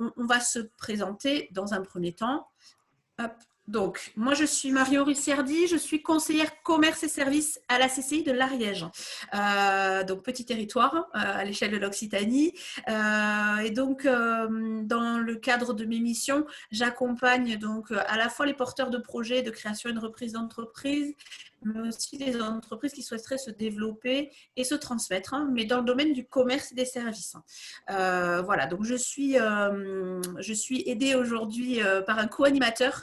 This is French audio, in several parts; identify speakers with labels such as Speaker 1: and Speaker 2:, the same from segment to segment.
Speaker 1: on va se présenter dans un premier temps. Hop. Donc, moi, je suis Marion Ricciardi, je suis conseillère commerce et services à la CCI de l'Ariège. Donc, petit territoire à l'échelle de l'Occitanie. Et donc, dans le cadre de mes missions, j'accompagne donc à la fois les porteurs de projets de création et de reprise d'entreprise, mais aussi les entreprises qui souhaiteraient se développer et se transmettre, mais dans le domaine du commerce et des services. Voilà, donc je suis aidée aujourd'hui par un co-animateur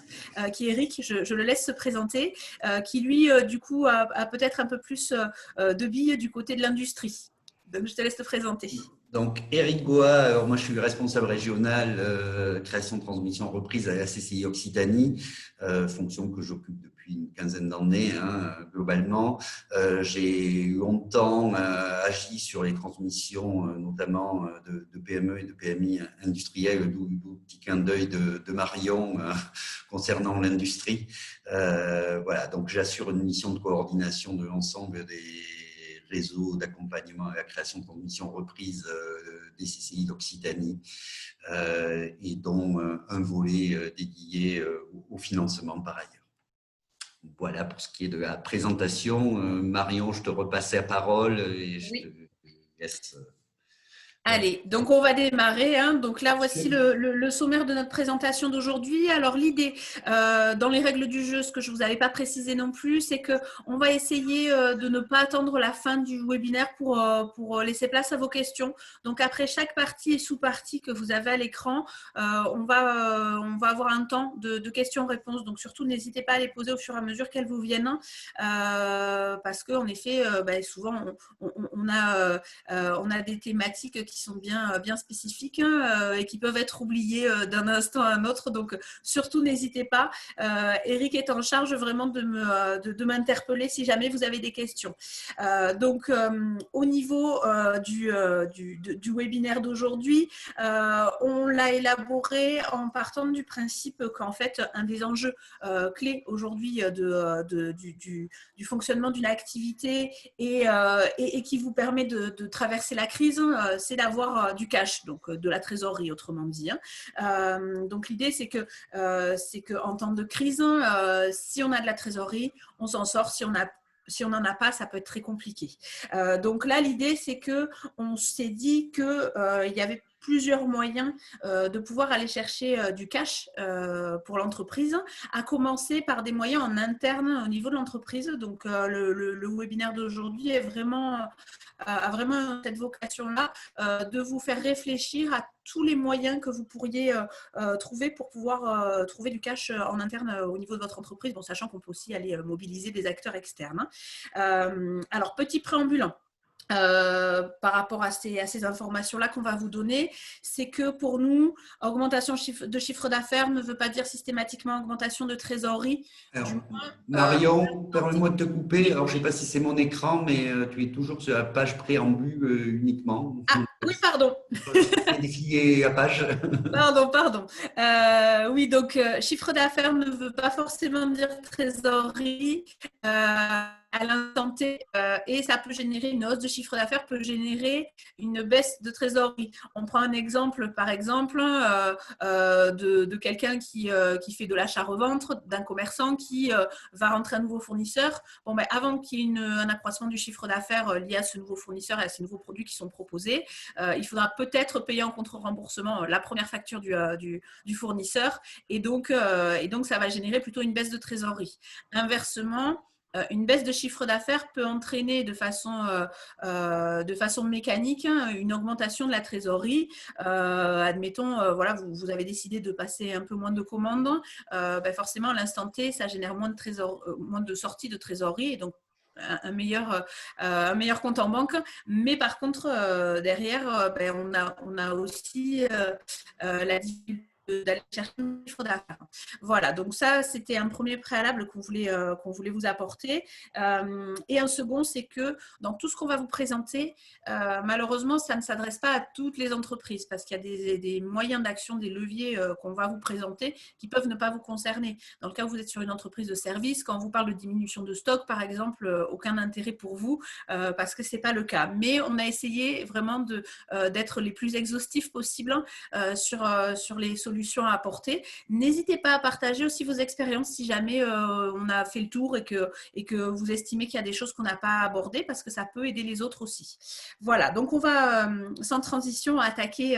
Speaker 1: qui est Eric, je le laisse se présenter, qui lui, du coup, a peut-être un peu plus de billes du côté de l'industrie. Donc, je te laisse te présenter.
Speaker 2: Donc, Eric Goa, alors moi je suis responsable régional création, transmission, reprise à la CCI Occitanie, fonction que j'occupe depuis une quinzaine d'années globalement. J'ai longtemps agi sur les transmissions, notamment de PME et de PMI industrielles, d'où le petit clin d'œil de Marion concernant l'industrie. Voilà, donc j'assure une mission de coordination de l'ensemble des réseau d'accompagnement à la création de transmission reprise des CCI d'Occitanie et dont un volet dédié au financement par ailleurs. Voilà pour ce qui est de la présentation. Marion, je te repasse la parole et je te laisse.
Speaker 1: Allez, donc on va démarrer. Donc là, voici le sommaire de notre présentation d'aujourd'hui. Alors l'idée, dans les règles du jeu, ce que je ne vous avais pas précisé non plus, c'est qu'on va essayer de ne pas attendre la fin du webinaire pour laisser place à vos questions. Donc après chaque partie et sous-partie que vous avez à l'écran, on va avoir un temps de questions-réponses. Donc surtout, n'hésitez pas à les poser au fur et à mesure qu'elles vous viennent, parce qu'en effet, souvent, on a des thématiques qui sont bien spécifiques et qui peuvent être oubliées d'un instant à un autre. Donc, surtout, n'hésitez pas. Eric est en charge vraiment de m'interpeller si jamais vous avez des questions. Donc, au niveau du webinaire d'aujourd'hui, on l'a élaboré en partant du principe qu'en fait, un des enjeux clés aujourd'hui du fonctionnement d'une activité et qui vous permet de traverser la crise, c'est d'avoir du cash, donc de la trésorerie autrement dit. Donc l'idée c'est que en temps de crise, si on a de la trésorerie, on s'en sort. Si on n'en a pas, ça peut être très compliqué. Donc là, l'idée, c'est qu'on s'est dit qu'il y avait plusieurs moyens de pouvoir aller chercher du cash pour l'entreprise, à commencer par des moyens en interne au niveau de l'entreprise. Donc, le webinaire d'aujourd'hui a vraiment cette vocation-là de vous faire réfléchir à tous les moyens que vous pourriez trouver pour pouvoir trouver du cash en interne au niveau de votre entreprise, bon, sachant qu'on peut aussi aller mobiliser des acteurs externes. Alors, petit préambule. Par rapport à ces informations-là qu'on va vous donner, c'est que pour nous, augmentation de chiffre d'affaires ne veut pas dire systématiquement augmentation de trésorerie.
Speaker 2: Alors, Marion, permets-moi de te couper. Alors, je ne sais pas si c'est mon écran, mais tu es toujours sur la page préambule uniquement.
Speaker 1: Ah, oui, pardon.
Speaker 2: Défiler la page.
Speaker 1: Pardon. Oui, donc chiffre d'affaires ne veut pas forcément dire trésorerie à l'instant T, et ça peut générer une hausse de chiffre d'affaires, peut générer une baisse de trésorerie. On prend un exemple, par exemple, de quelqu'un qui fait de l'achat-revente, d'un commerçant qui va rentrer un nouveau fournisseur. Bon, ben, avant qu'il y ait un accroissement du chiffre d'affaires lié à ce nouveau fournisseur et à ces nouveaux produits qui sont proposés, il faudra peut-être payer en contre-remboursement la première facture du fournisseur, et donc ça va générer plutôt une baisse de trésorerie. Inversement, une baisse de chiffre d'affaires peut entraîner de façon mécanique une augmentation de la trésorerie. Admettons, voilà, vous avez décidé de passer un peu moins de commandes, forcément à l'instant T, ça génère moins de sorties de trésorerie, et donc un meilleur compte en banque. Mais par contre, derrière, on a aussi la difficulté d'aller chercher le chiffre d'affaires. Voilà, donc ça, c'était un premier préalable qu'on voulait vous apporter. Et un second, c'est que dans tout ce qu'on va vous présenter, malheureusement, ça ne s'adresse pas à toutes les entreprises parce qu'il y a des moyens d'action, des leviers qu'on va vous présenter qui peuvent ne pas vous concerner. Dans le cas où vous êtes sur une entreprise de service, quand on vous parle de diminution de stock, par exemple, aucun intérêt pour vous parce que ce n'est pas le cas. Mais on a essayé vraiment d'être les plus exhaustifs possibles sur les solutions à apporter. N'hésitez pas à partager aussi vos expériences si jamais on a fait le tour et que vous estimez qu'il y a des choses qu'on n'a pas abordées parce que ça peut aider les autres aussi. Voilà, donc on va sans transition attaquer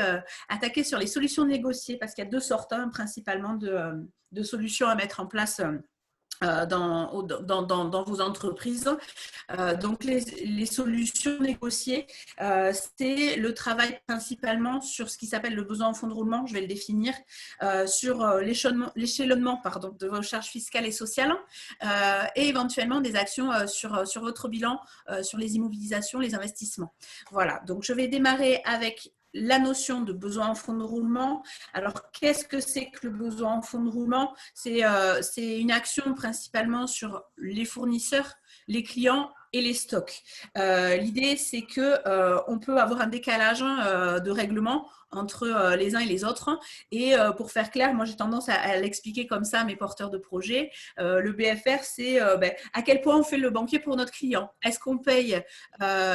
Speaker 1: sur les solutions négociées parce qu'il y a deux sortes principalement de solutions à mettre en place dans vos entreprises. Donc, les solutions négociées, c'est le travail principalement sur ce qui s'appelle le besoin en fonds de roulement, je vais le définir, sur l'échelonnement de vos charges fiscales et sociales et éventuellement des actions sur votre bilan, sur les immobilisations, les investissements. Voilà, donc je vais démarrer avec la notion de besoin en fonds de roulement. Alors, qu'est-ce que c'est que le besoin en fonds de roulement? C'est une action principalement sur les fournisseurs, les clients et les stocks. L'idée, c'est qu'on peut avoir un décalage de règlement entre les uns et les autres. Et pour faire clair, moi j'ai tendance à l'expliquer comme ça à mes porteurs de projets. Le BFR, c'est à quel point on fait le banquier pour notre client. Est-ce qu'on paye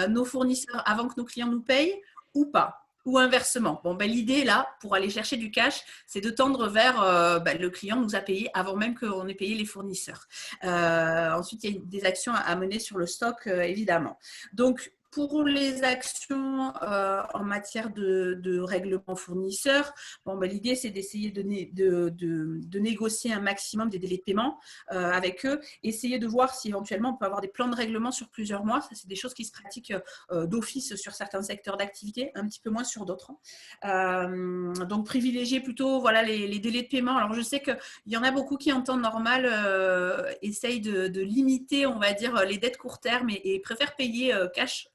Speaker 1: nos fournisseurs avant que nos clients nous payent ou pas? Ou inversement. Bon, l'idée, là, pour aller chercher du cash, c'est de tendre vers le client nous a payé avant même qu'on ait payé les fournisseurs. Ensuite, il y a des actions à mener sur le stock, évidemment. Donc, pour les actions en matière de règlement fournisseur, l'idée, c'est d'essayer de négocier un maximum des délais de paiement avec eux, essayer de voir si éventuellement on peut avoir des plans de règlement sur plusieurs mois. Ça, c'est des choses qui se pratiquent d'office sur certains secteurs d'activité, un petit peu moins sur d'autres. Donc, privilégier plutôt les délais de paiement. Alors, je sais qu'il y en a beaucoup qui, en temps normal, essayent de limiter, on va dire, les dettes court terme et préfèrent payer cash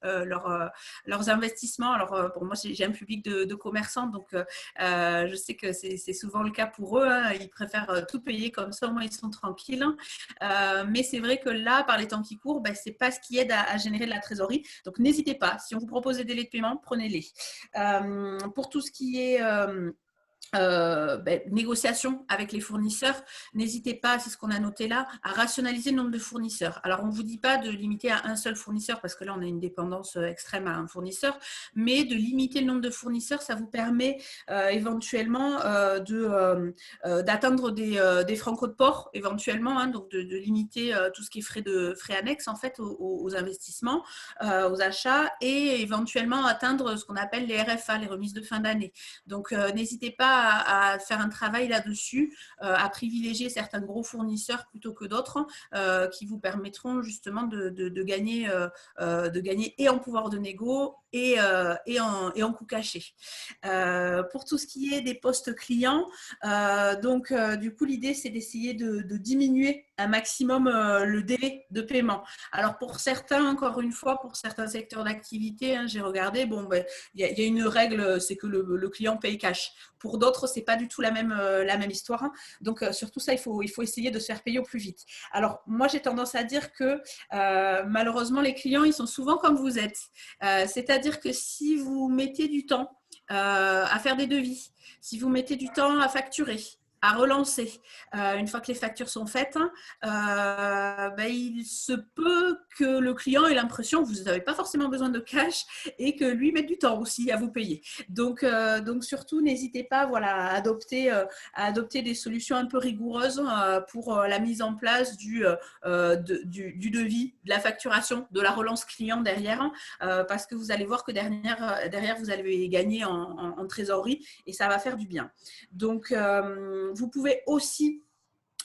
Speaker 1: leurs investissements. Alors, pour moi, j'ai un public de commerçants, donc je sais que c'est souvent le cas pour eux. Ils préfèrent tout payer comme ça, au moins ils sont tranquilles. Mais c'est vrai que là, par les temps qui courent, c'est pas ce qui aide à générer de la trésorerie. Donc, n'hésitez pas. Si on vous propose des délais de paiement, prenez-les. Pour tout ce qui est négociation avec les fournisseurs, n'hésitez pas, c'est ce qu'on a noté là, à rationaliser le nombre de fournisseurs. Alors, on ne vous dit pas de limiter à un seul fournisseur parce que là, on a une dépendance extrême à un fournisseur, mais de limiter le nombre de fournisseurs, ça vous permet éventuellement d'atteindre des francs de port, éventuellement, donc de limiter tout ce qui est frais annexes en fait aux investissements, aux achats et éventuellement atteindre ce qu'on appelle les RFA, les remises de fin d'année. Donc, n'hésitez pas à faire un travail là-dessus, à privilégier certains gros fournisseurs plutôt que d'autres qui vous permettront justement de gagner et en pouvoir de négo et en coût caché. Pour tout ce qui est des postes clients, du coup, l'idée, c'est d'essayer de diminuer un maximum le délai de paiement. Alors, pour certains, encore une fois, pour certains secteurs d'activité, j'ai regardé, il y a une règle, c'est que le client paye cash. Pour d'autres, ce n'est pas du tout la même histoire. Donc, surtout ça, il faut essayer de se faire payer au plus vite. Alors, moi, j'ai tendance à dire que malheureusement, les clients, ils sont souvent comme vous êtes. C'est-à-dire que si vous mettez du temps à faire des devis, si vous mettez du temps à facturer, à relancer. Une fois que les factures sont faites, il se peut que le client ait l'impression que vous n'avez pas forcément besoin de cash et que lui mette du temps aussi à vous payer. Donc surtout, n'hésitez pas à adopter des solutions un peu rigoureuses pour la mise en place du devis, de la facturation, de la relance client derrière, parce que vous allez voir que derrière vous allez gagner en trésorerie et ça va faire du bien. Donc, vous pouvez aussi,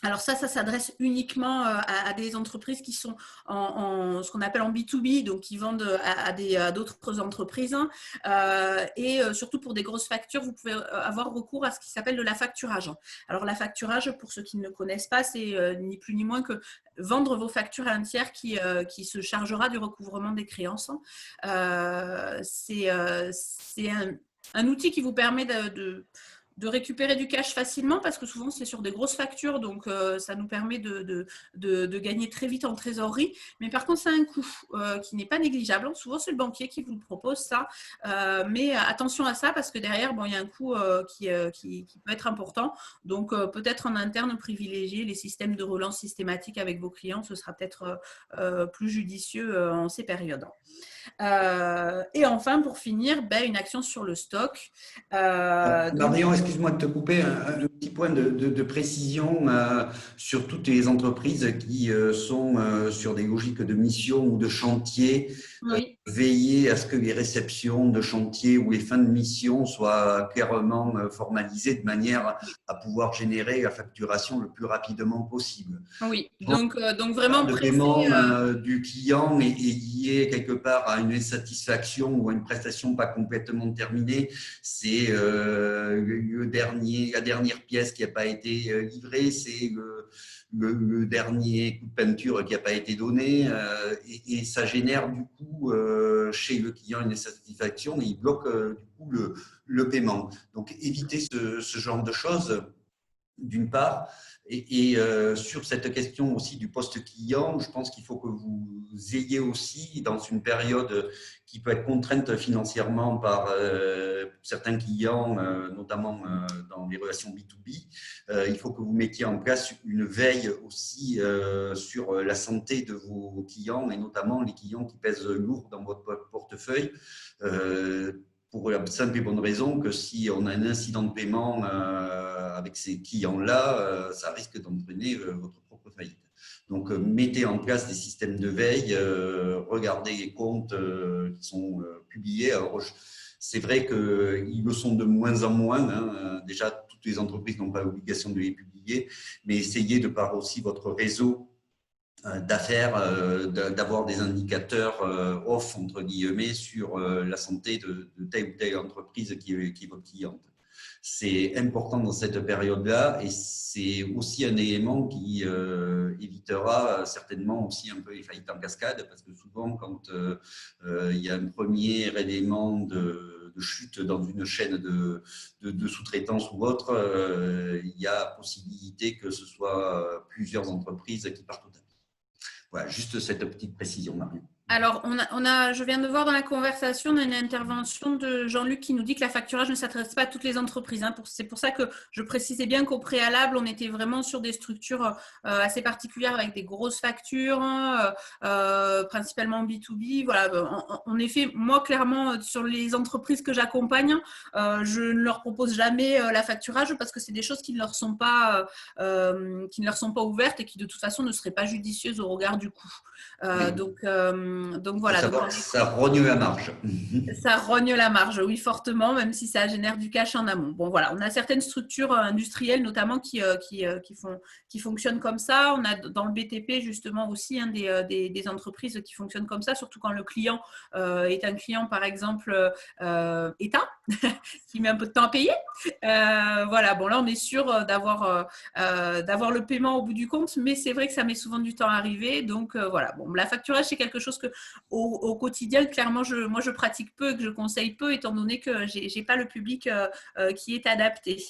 Speaker 1: alors ça s'adresse uniquement à des entreprises qui sont en ce qu'on appelle en B2B, donc qui vendent à d'autres entreprises. Et surtout pour des grosses factures, vous pouvez avoir recours à ce qui s'appelle de la facturage. Alors la facturage, pour ceux qui ne le connaissent pas, c'est ni plus ni moins que vendre vos factures à un tiers qui se chargera du recouvrement des créances. C'est un outil qui vous permet de récupérer du cash facilement parce que souvent c'est sur des grosses factures, donc ça nous permet de gagner très vite en trésorerie. Mais par contre, ça a un coût qui n'est pas négligeable. Souvent, c'est le banquier qui vous le propose, ça. Mais attention à ça parce que derrière, bon, il y a un coût qui peut être important. Donc, peut-être en interne, privilégier les systèmes de relance systématique avec vos clients. Ce sera peut-être plus judicieux en ces périodes. Et enfin, pour finir, une action sur le stock.
Speaker 2: Marion, excuse-moi de te couper, un petit point de précision sur toutes les entreprises qui sont sur des logiques de mission ou de chantier.
Speaker 1: Oui.
Speaker 2: Veiller à ce que les réceptions de chantier ou les fins de mission soient clairement formalisées de manière à pouvoir générer la facturation le plus rapidement possible.
Speaker 1: Oui, donc vraiment
Speaker 2: Le paiement du client est lié quelque part à une insatisfaction ou à une prestation pas complètement terminée. C'est la dernière pièce qui n'a pas été livrée, c'est le dernier coup de peinture qui n'a pas été donné et ça génère du coup chez le client une insatisfaction et il bloque du coup le paiement. Donc éviter ce genre de choses d'une part. Et sur cette question aussi du poste client, je pense qu'il faut que vous ayez aussi, dans une période qui peut être contrainte financièrement par certains clients, notamment dans les relations B2B, il faut que vous mettiez en place une veille aussi sur la santé de vos clients et notamment les clients qui pèsent lourd dans votre portefeuille. Pour la simple et bonne raison que si on a un incident de paiement avec ces clients-là, ça risque d'entraîner votre propre faillite. Donc, mettez en place des systèmes de veille, regardez les comptes qui sont publiés. Alors, c'est vrai qu'ils le sont de moins en moins. Hein. Déjà, toutes les entreprises n'ont pas l'obligation de les publier, mais essayez de par aussi votre réseau d'affaires, d'avoir des indicateurs off, entre guillemets, sur la santé de telle ou telle entreprise qui est votre cliente. C'est important dans cette période-là et c'est aussi un élément qui évitera certainement aussi un peu les faillites en cascade parce que souvent, quand il y a un premier élément de chute dans une chaîne de sous-traitance ou autre, il y a possibilité que ce soit plusieurs entreprises qui partent au tapis. Voilà, juste cette petite précision, Marion.
Speaker 1: Alors, je viens de voir dans la conversation, on a une intervention de Jean-Luc qui nous dit que la facturage ne s'adresse pas à toutes les entreprises. Hein. C'est pour ça que je précisais bien qu'au préalable, on était vraiment sur des structures assez particulières avec des grosses factures, principalement B2B. Voilà. En effet, moi, clairement, sur les entreprises que j'accompagne, je ne leur propose jamais la facturage parce que c'est des choses qui ne leur sont pas ouvertes et qui, de toute façon, ne seraient pas judicieuses au regard du coût. Donc voilà.
Speaker 2: Ça rogne la marge.
Speaker 1: Ça rogne la marge, oui, fortement, même si ça génère du cash en amont. Bon, voilà, on a certaines structures industrielles notamment qui fonctionnent comme ça. On a dans le BTP justement aussi des entreprises qui fonctionnent comme ça, surtout quand le client est un client, par exemple, État, qui met un peu de temps à payer. Voilà, bon, là, on est sûr d'avoir le paiement au bout du compte, mais c'est vrai que ça met souvent du temps à arriver. Donc, voilà, bon, la facturage, c'est quelque chose que au quotidien, clairement, moi, je pratique peu et que je conseille peu, étant donné que je n'ai pas le public qui est adapté.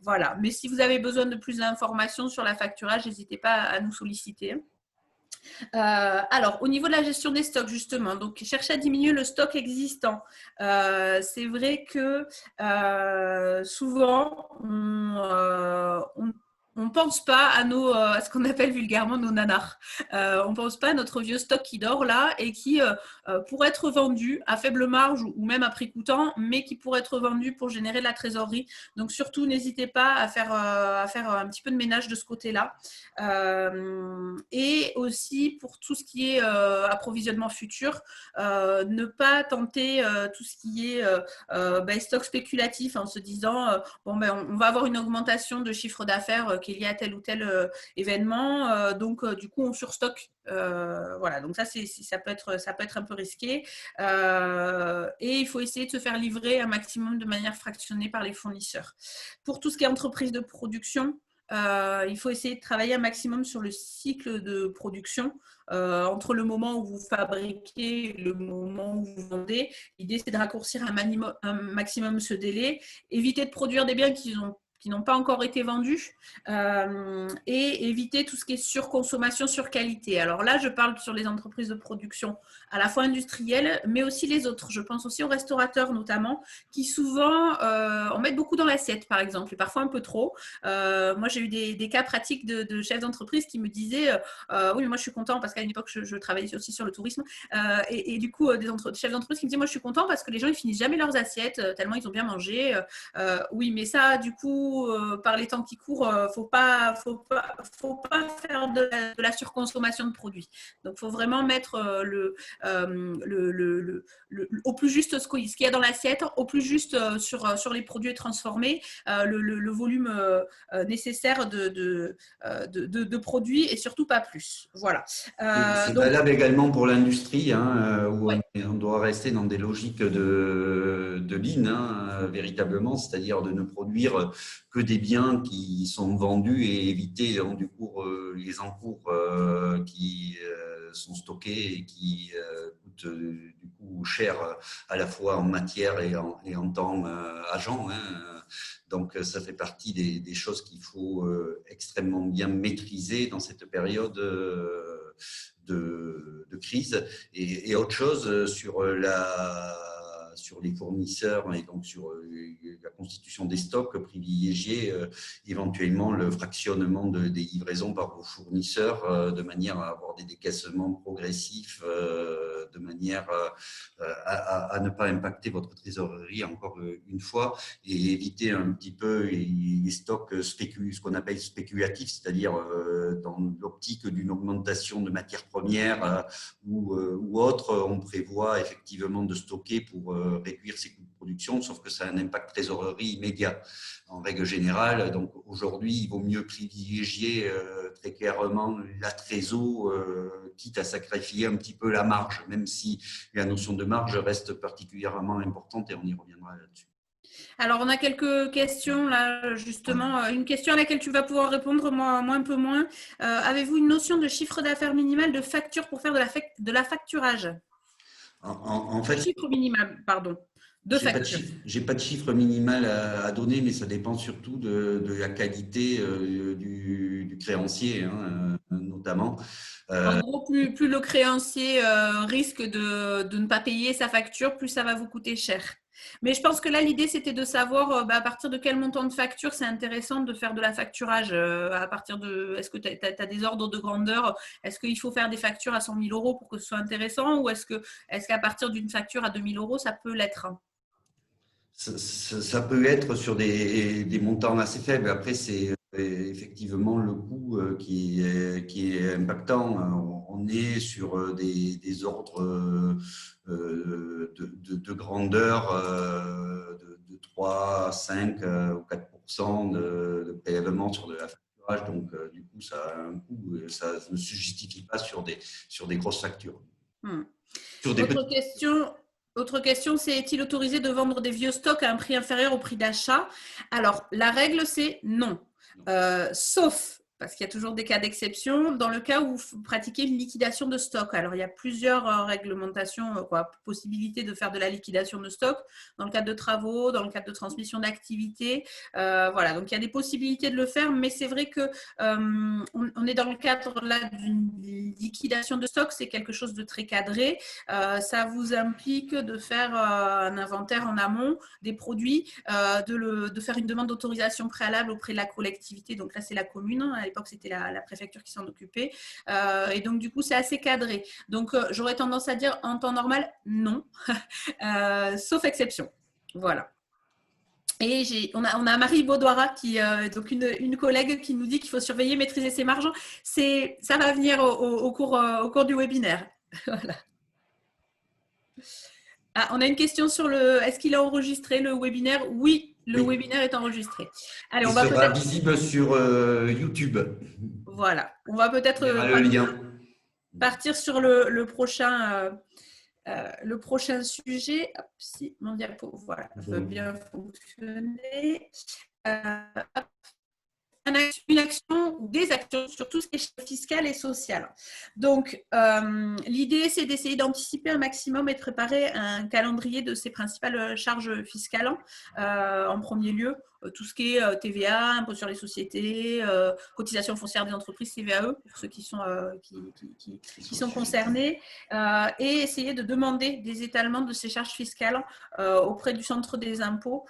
Speaker 1: Voilà. Mais si vous avez besoin de plus d'informations sur la facturage, n'hésitez pas à nous solliciter. Alors, au niveau de la gestion des stocks, justement, donc chercher à diminuer le stock existant. C'est vrai que souvent, on ne pense pas à ce qu'on appelle vulgairement nos nanars. On ne pense pas à notre vieux stock qui dort là et qui pourrait être vendu à faible marge ou même à prix coûtant, mais qui pourrait être vendu pour générer de la trésorerie. Donc surtout, n'hésitez pas à faire un petit peu de ménage de ce côté-là. Et aussi pour tout ce qui est approvisionnement futur, ne pas tenter tout ce qui est stock spéculatif en se disant on va avoir une augmentation de chiffre d'affaires qui est liée à tel ou tel événement, donc du coup on surstocke. Voilà, donc ça peut être un peu risqué et il faut essayer de se faire livrer un maximum de manière fractionnée par les fournisseurs. Pour tout ce qui est entreprise de production, il faut essayer de travailler un maximum sur le cycle de production. Entre le moment où vous fabriquez et le moment où vous vendez. L'idée, c'est de raccourcir un maximum ce délai, éviter de produire des biens qui n'ont pas encore été vendus et éviter tout ce qui est surconsommation, surqualité. Alors là, je parle sur les entreprises de production à la fois industrielles, mais aussi les autres. Je pense aussi aux restaurateurs notamment, qui souvent en mettent beaucoup dans l'assiette, par exemple, et parfois un peu trop. Moi, j'ai eu des cas pratiques de chefs d'entreprise qui me disaient oui, mais moi, je suis content parce qu'à une époque, je travaillais aussi sur le tourisme. Et du coup, des chefs d'entreprise qui me disaient moi, je suis content parce que les gens, ils finissent jamais leurs assiettes tellement ils ont bien mangé. Oui, mais ça, du coup, par les temps qui courent, faut pas faire de la surconsommation de produits. Donc, il faut vraiment mettre au plus juste ce qu'il y a dans l'assiette, au plus juste sur les produits transformés, le volume nécessaire de produits et surtout pas plus. Voilà.
Speaker 2: C'est
Speaker 1: Donc,
Speaker 2: valable également pour l'industrie, hein, où
Speaker 1: ouais.
Speaker 2: on doit rester dans des logiques de lean, hein, véritablement, c'est-à-dire de ne produire que des biens qui sont vendus et éviter du coup, les encours qui sont stockés et qui coûtent du coup cher à la fois en matière et en temps agent. Hein. Donc, ça fait partie des choses qu'il faut extrêmement bien maîtriser dans cette période de crise. Et autre chose sur les fournisseurs et donc sur la constitution des stocks, privilégier éventuellement le fractionnement des livraisons par vos fournisseurs de manière à avoir des décaissements progressifs, de manière à ne pas impacter votre trésorerie encore une fois et éviter un petit peu les stocks ce qu'on appelle spéculatifs, c'est-à-dire dans l'optique d'une augmentation de matières premières ou autre, on prévoit effectivement de stocker pour réduire ses coûts de production, sauf que ça a un impact trésorerie immédiat en règle générale. Donc aujourd'hui, il vaut mieux privilégier très clairement la trésor, quitte à sacrifier un petit peu la marge, même si la notion de marge reste particulièrement importante et on y reviendra là-dessus.
Speaker 1: Alors, on a quelques questions là, justement. Une question à laquelle tu vas pouvoir répondre, moi un peu moins. Avez-vous une notion de chiffre d'affaires minimal de facture pour faire de la facturage?
Speaker 2: En
Speaker 1: De
Speaker 2: fait,
Speaker 1: chiffre minimal, pardon, de facture.
Speaker 2: j'ai pas de chiffre minimal à donner, mais ça dépend surtout de la qualité du créancier, hein, notamment.
Speaker 1: En gros, plus le créancier risque de ne pas payer sa facture, plus ça va vous coûter cher. Mais je pense que là, l'idée, c'était de savoir à partir de quel montant de facture c'est intéressant de faire de la facturage. À partir de, est-ce que tu as des ordres de grandeur? Est-ce qu'il faut faire des factures à 100 000 euros pour que ce soit intéressant? Ou est-ce qu'à partir d'une facture à 2 000 euros, ça peut l'être?
Speaker 2: Ça peut être sur des montants assez faibles. Après, c'est effectivement le coût qui est impactant. On est sur des ordres de grandeur de 3, 5 ou 4% de prélèvement sur de la facturage. Donc, du coup, ça a un coût. Ça ne se justifie pas sur des grosses factures. Sur des
Speaker 1: Autre
Speaker 2: petites.
Speaker 1: question. Autre question, c'est est-il autorisé de vendre des vieux stocks à un prix inférieur au prix d'achat? Alors, la règle, c'est non. Sauf, parce qu'il y a toujours des cas d'exception, dans le cas où vous pratiquez une liquidation de stock. Alors, il y a plusieurs réglementations, possibilités de faire de la liquidation de stock dans le cadre de travaux, dans le cadre de transmission d'activités. Voilà, donc il y a des possibilités de le faire, mais c'est vrai que on est dans le cadre là d'une liquidation de stock, c'est quelque chose de très cadré. Ça vous implique de faire un inventaire en amont des produits, de faire une demande d'autorisation préalable auprès de la collectivité. Donc là, c'est la commune. À l'époque, c'était la préfecture qui s'en occupait. Et donc, du coup, c'est assez cadré. Donc, j'aurais tendance à dire en temps normal, non, sauf exception. Voilà. Et on a Marie Baudouara, donc une collègue qui nous dit qu'il faut surveiller, maîtriser ses marges. Ça va venir au cours du webinaire. Voilà. Ah, on a une question sur est-ce qu'il a enregistré le webinaire? Oui, le
Speaker 2: Oui.
Speaker 1: webinaire est enregistré. Allez,
Speaker 2: Il
Speaker 1: on va
Speaker 2: sera
Speaker 1: peut-être…
Speaker 2: visible sur YouTube.
Speaker 1: Voilà. On va
Speaker 2: Il y
Speaker 1: peut-être
Speaker 2: aura le lien.
Speaker 1: partir sur le prochain sujet. Hop, si mon diapo voilà, veut bien fonctionner. une action ou des actions sur tout ce qui est fiscal et social. Donc, l'idée, c'est d'essayer d'anticiper un maximum et de préparer un calendrier de ces principales charges fiscales. En premier lieu, tout ce qui est TVA, impôt sur les sociétés, cotisation foncière des entreprises, CVAE, pour ceux qui sont concernés, et essayer de demander des étalements de ces charges fiscales auprès du centre des impôts,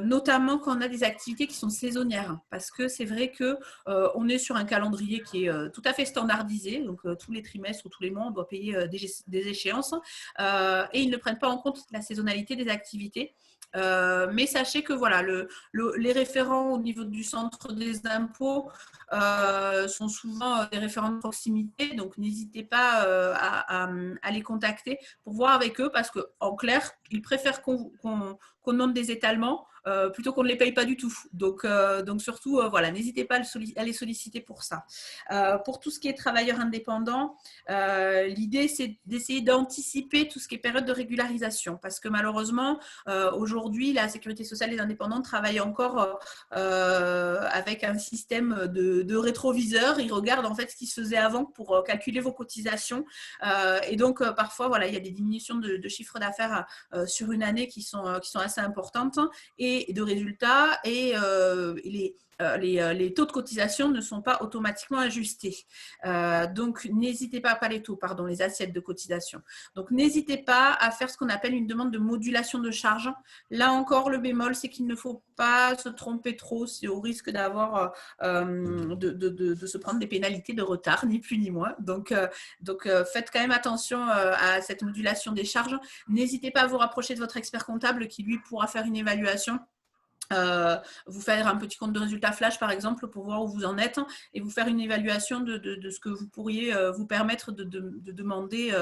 Speaker 1: notamment quand on a des activités qui sont saisonnières, parce que c'est vrai qu'on est sur un calendrier qui est tout à fait standardisé, donc tous les trimestres ou tous les mois, on doit payer des échéances, et ils ne prennent pas en compte la saisonnalité des activités. Mais sachez que voilà, les référents au niveau du centre des impôts sont souvent des référents de proximité, donc n'hésitez pas à les contacter pour voir avec eux, parce qu'en clair, ils préfèrent qu'on demande des étalements plutôt qu'on ne les paye pas du tout. Donc surtout, voilà, n'hésitez pas à les solliciter pour ça. Pour tout ce qui est travailleurs indépendants, l'idée, c'est d'essayer d'anticiper tout ce qui est période de régularisation, parce que malheureusement, aujourd'hui, la sécurité sociale des indépendants travaille encore avec un système de rétroviseur. Ils regardent en fait ce qui se faisait avant pour calculer vos cotisations. Et donc, parfois, voilà, il y a des diminutions de chiffre d'affaires sur une année qui sont assez importantes et de résultats, et les taux de cotisation ne sont pas automatiquement ajustés. Donc, n'hésitez pas les taux, pardon, les assiettes de cotisation. Donc, n'hésitez pas à faire ce qu'on appelle une demande de modulation de charge. Là encore, le bémol, c'est qu'il ne faut pas se tromper trop. C'est au risque d'avoir de se prendre des pénalités de retard, ni plus ni moins. Donc, faites quand même attention à cette modulation des charges. N'hésitez pas à vous rapprocher de votre expert comptable qui, lui, pourra faire une évaluation. Vous faire un petit compte de résultats flash par exemple pour voir où vous en êtes et vous faire une évaluation de ce que vous pourriez vous permettre de demander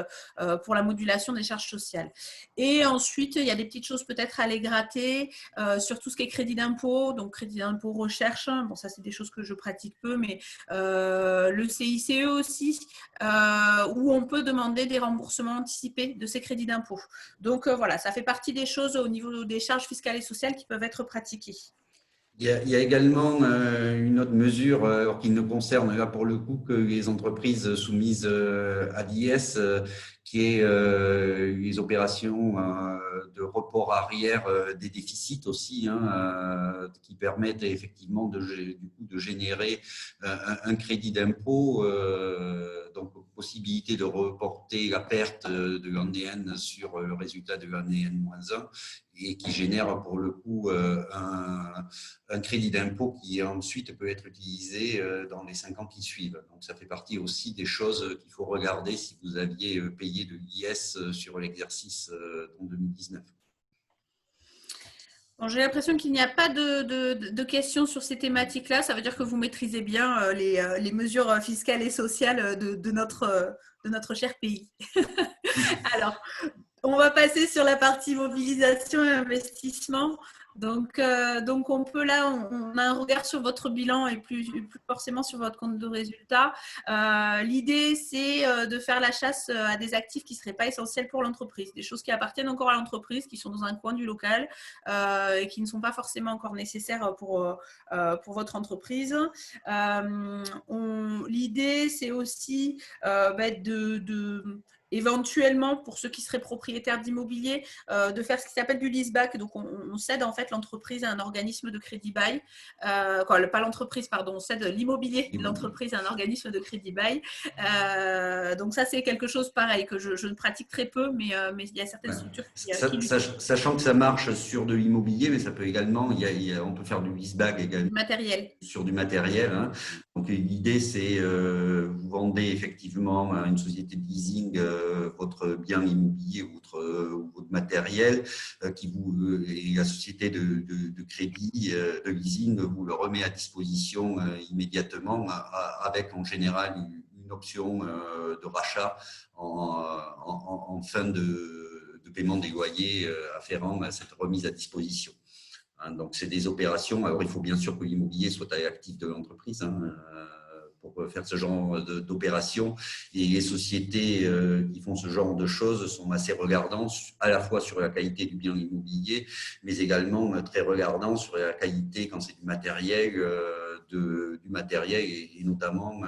Speaker 1: pour la modulation des charges sociales. Et ensuite, il y a des petites choses peut-être à les gratter sur tout ce qui est crédit d'impôt, donc crédit d'impôt recherche. Bon, ça c'est des choses que je pratique peu, mais le CICE aussi, où on peut demander des remboursements anticipés de ces crédits d'impôt. Donc voilà, ça fait partie des choses au niveau des charges fiscales et sociales qui peuvent être pratiquées.
Speaker 2: Il y a également une autre mesure qui ne concerne là pour le coup que les entreprises soumises à l'IS, qui est les opérations de report arrière des déficits aussi, qui permettent effectivement du coup, de générer un crédit d'impôt, donc possibilité de reporter la perte de l'année N sur le résultat de l'année N-1, et qui génère pour le coup un crédit d'impôt qui ensuite peut être utilisé dans les 5 ans qui suivent. Donc ça fait partie aussi des choses qu'il faut regarder si vous aviez payé de l'IS sur l'exercice en 2019.
Speaker 1: Bon, j'ai l'impression qu'il n'y a pas de questions sur ces thématiques-là. Ça veut dire que vous maîtrisez bien les mesures fiscales et sociales de notre cher pays. Alors, on va passer sur la partie mobilisation et investissement. Donc on peut là, on a un regard sur votre bilan et plus forcément sur votre compte de résultat. L'idée, c'est de faire la chasse à des actifs qui ne seraient pas essentiels pour l'entreprise, des choses qui appartiennent encore à l'entreprise, qui sont dans un coin du local et qui ne sont pas forcément encore nécessaires pour votre entreprise. L'idée, c'est aussi éventuellement, pour ceux qui seraient propriétaires d'immobilier, de faire ce qui s'appelle du leaseback. Donc, on cède en fait l'entreprise à un organisme de crédit bail. Pas l'entreprise, pardon, on cède l'immobilier de l'entreprise à un organisme de crédit bail. Donc, ça, c'est quelque chose pareil que je ne pratique très peu, mais il y a certaines structures qui
Speaker 2: sachant que ça marche sur de l'immobilier, mais ça peut également, on peut faire du leaseback également.
Speaker 1: Matériel.
Speaker 2: Sur du matériel. Donc, l'idée, c'est vous vendez effectivement à une société de leasing votre bien immobilier ou votre matériel et la société de crédit, de leasing, vous le remet à disposition immédiatement avec en général une option de rachat en fin de paiement des loyers afférents à cette remise à disposition. Donc, c'est des opérations. Alors, il faut bien sûr que l'immobilier soit à l'actif de l'entreprise pour faire ce genre d'opérations. Et les sociétés qui font ce genre de choses sont assez regardants à la fois sur la qualité du bien immobilier, mais également très regardants sur la qualité, quand c'est du matériel, du matériel et notamment,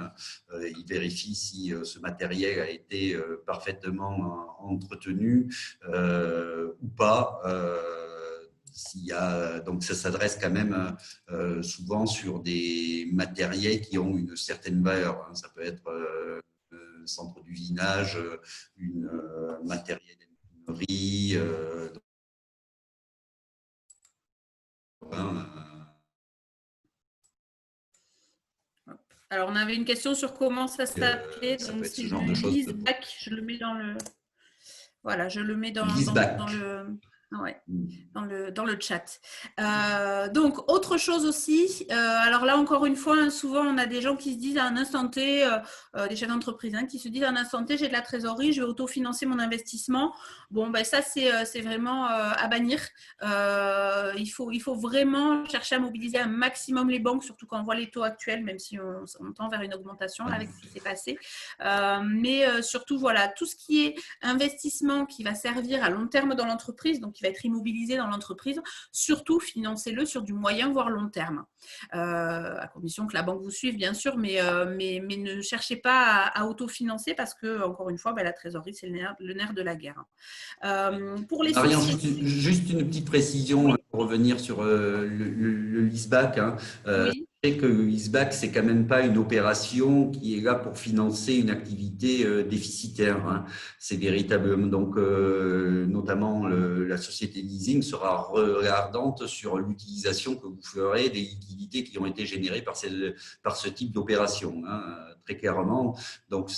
Speaker 2: il vérifie si ce matériel a été parfaitement entretenu ou pas. Donc, ça s'adresse quand même souvent sur des matériels qui ont une certaine valeur. Hein. Ça peut être centre d'usinage, une matériel d'imprimerie.
Speaker 1: Alors, on avait une question sur comment ça s'appelait.
Speaker 2: Ça
Speaker 1: Donc,
Speaker 2: peut être ce
Speaker 1: c'est
Speaker 2: genre
Speaker 1: le
Speaker 2: de choses.
Speaker 1: leaseback. Je le mets dans le… Voilà, je le mets dans
Speaker 2: Leaseback.
Speaker 1: ouais, dans le chat. Donc, autre chose aussi, alors là, encore une fois, hein, souvent, on a des gens qui se disent à un instant T, des chefs d'entreprise, hein, qui se disent à un instant T, j'ai de la trésorerie, je vais autofinancer mon investissement. Bon, ben ça, c'est vraiment à bannir. Il faut vraiment chercher à mobiliser un maximum les banques, surtout quand on voit les taux actuels, même si on tend vers une augmentation là, avec ce qui s'est passé. Mais surtout, voilà, tout ce qui est investissement qui va servir à long terme dans l'entreprise, donc qui va être immobilisé dans l'entreprise, surtout financez-le sur du moyen voire long terme, à condition que la banque vous suive bien sûr, mais ne cherchez pas à autofinancer parce que, encore une fois, la trésorerie c'est le nerf de la guerre. Pour les
Speaker 2: Marianne,
Speaker 1: sociétés…
Speaker 2: juste une petite précision pour revenir sur le leaseback. Hein.
Speaker 1: Oui.
Speaker 2: C'est que le leaseback, c'est quand même pas une opération qui est là pour financer une activité déficitaire. Hein. C'est véritablement donc notamment la société de leasing sera regardante sur l'utilisation que vous ferez des liquidités qui ont été générées par ce type d'opération. Hein, très clairement. Donc,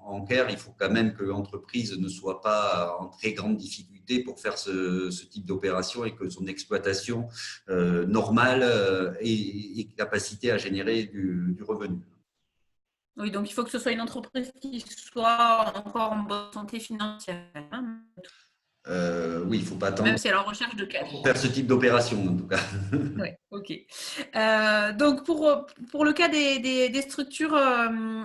Speaker 2: en clair, il faut quand même que l'entreprise ne soit pas en très grande difficulté pour faire ce type d'opération et que son exploitation normale ait capacité à générer du revenu.
Speaker 1: Oui, donc il faut que ce soit une entreprise qui soit encore en bonne santé financière. Hein.
Speaker 2: Oui, il ne faut pas attendre
Speaker 1: même si elle est en recherche de cash.
Speaker 2: pour faire ce type d'opération, en tout cas.
Speaker 1: Oui, ok. Donc, pour le cas des structures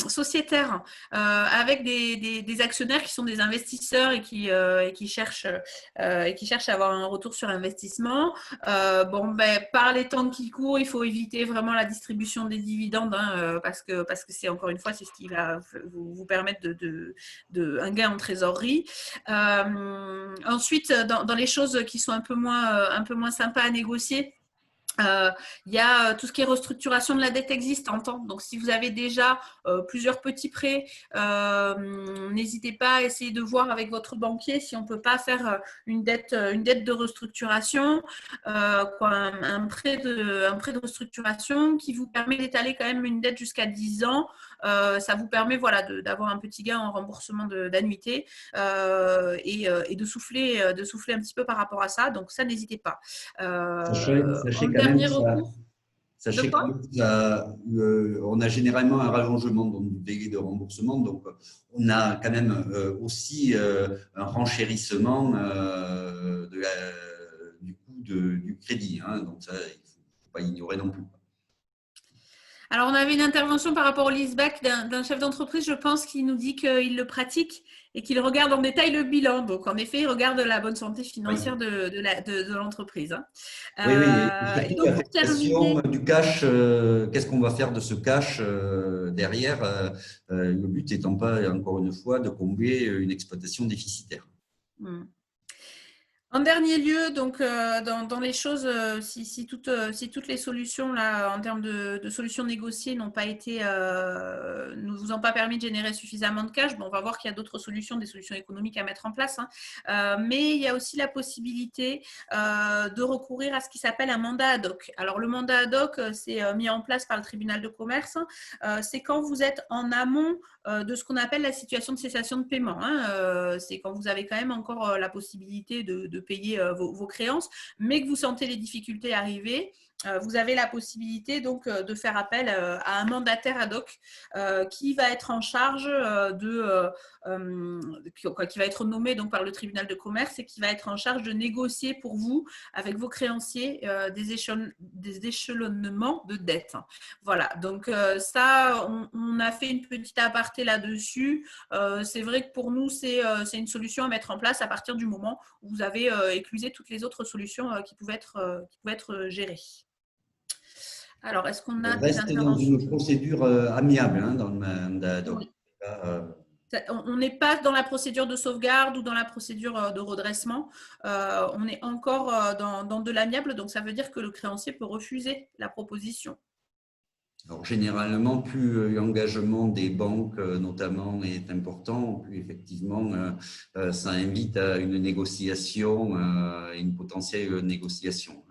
Speaker 1: sociétaires avec des actionnaires qui sont des investisseurs et qui cherchent à avoir un retour sur investissement, par les temps qui courent, il faut éviter vraiment la distribution des dividendes hein, parce que c'est encore une fois, c'est ce qui va vous permettre un gain en trésorerie. Ensuite, dans les choses qui sont un peu moins sympas à négocier, il y a tout ce qui est restructuration de la dette existante. Hein. Donc, si vous avez déjà plusieurs petits prêts, n'hésitez pas à essayer de voir avec votre banquier si on ne peut pas faire une dette de restructuration, un prêt de restructuration qui vous permet d'étaler quand même une dette jusqu'à 10 ans. Ça vous permet d'avoir un petit gain en remboursement d'annuité et de souffler un petit peu par rapport à ça. Donc, ça, n'hésitez pas.
Speaker 2: Sachez quand même on a généralement un rallongement du délai de remboursement, donc on a quand même aussi un renchérissement du coût du crédit. Hein, donc ça, il ne faut pas ignorer non plus.
Speaker 1: Alors, on avait une intervention par rapport au leaseback d'un chef d'entreprise, je pense, qui nous dit qu'il le pratique et qu'il regarde en détail le bilan. Donc, en effet, il regarde la bonne santé financière de l'entreprise. Hein.
Speaker 2: Oui.
Speaker 1: Et donc, pour terminer…
Speaker 2: du cash, qu'est-ce qu'on va faire de ce cash derrière le but étant pas, encore une fois, de combler une exploitation déficitaire.
Speaker 1: En dernier lieu, donc dans les choses, si toutes les solutions là, en termes de solutions négociées ne vous ont pas permis de générer suffisamment de cash, on va voir qu'il y a d'autres solutions, des solutions économiques à mettre en place. Hein. Mais il y a aussi la possibilité de recourir à ce qui s'appelle un mandat ad hoc. Alors le mandat ad hoc, c'est mis en place par le tribunal de commerce. C'est quand vous êtes en amont de ce qu'on appelle la situation de cessation de paiement. Hein. C'est quand vous avez quand même encore la possibilité de payer vos créances, mais que vous sentez les difficultés arriver. Vous avez la possibilité donc de faire appel à un mandataire ad hoc qui va être en charge qui va être nommé donc par le tribunal de commerce et qui va être en charge de négocier pour vous avec vos créanciers des échelonnements de dettes. Voilà, donc ça, on a fait une petite aparté là-dessus. C'est vrai que pour nous, c'est une solution à mettre en place à partir du moment où vous avez éclusé toutes les autres solutions qui pouvaient être gérées. Alors, est-ce qu'on a
Speaker 2: On
Speaker 1: des
Speaker 2: reste dans
Speaker 1: interventions?
Speaker 2: une procédure amiable dans le mandat. Donc,
Speaker 1: Oui.
Speaker 2: euh,
Speaker 1: On n'est pas dans la procédure de sauvegarde ou dans la procédure de redressement. On est encore dans de l'amiable, donc ça veut dire que le créancier peut refuser la proposition.
Speaker 2: alors, généralement, plus l'engagement des banques, notamment, est important, plus effectivement, ça invite à une négociation, une potentielle négociation.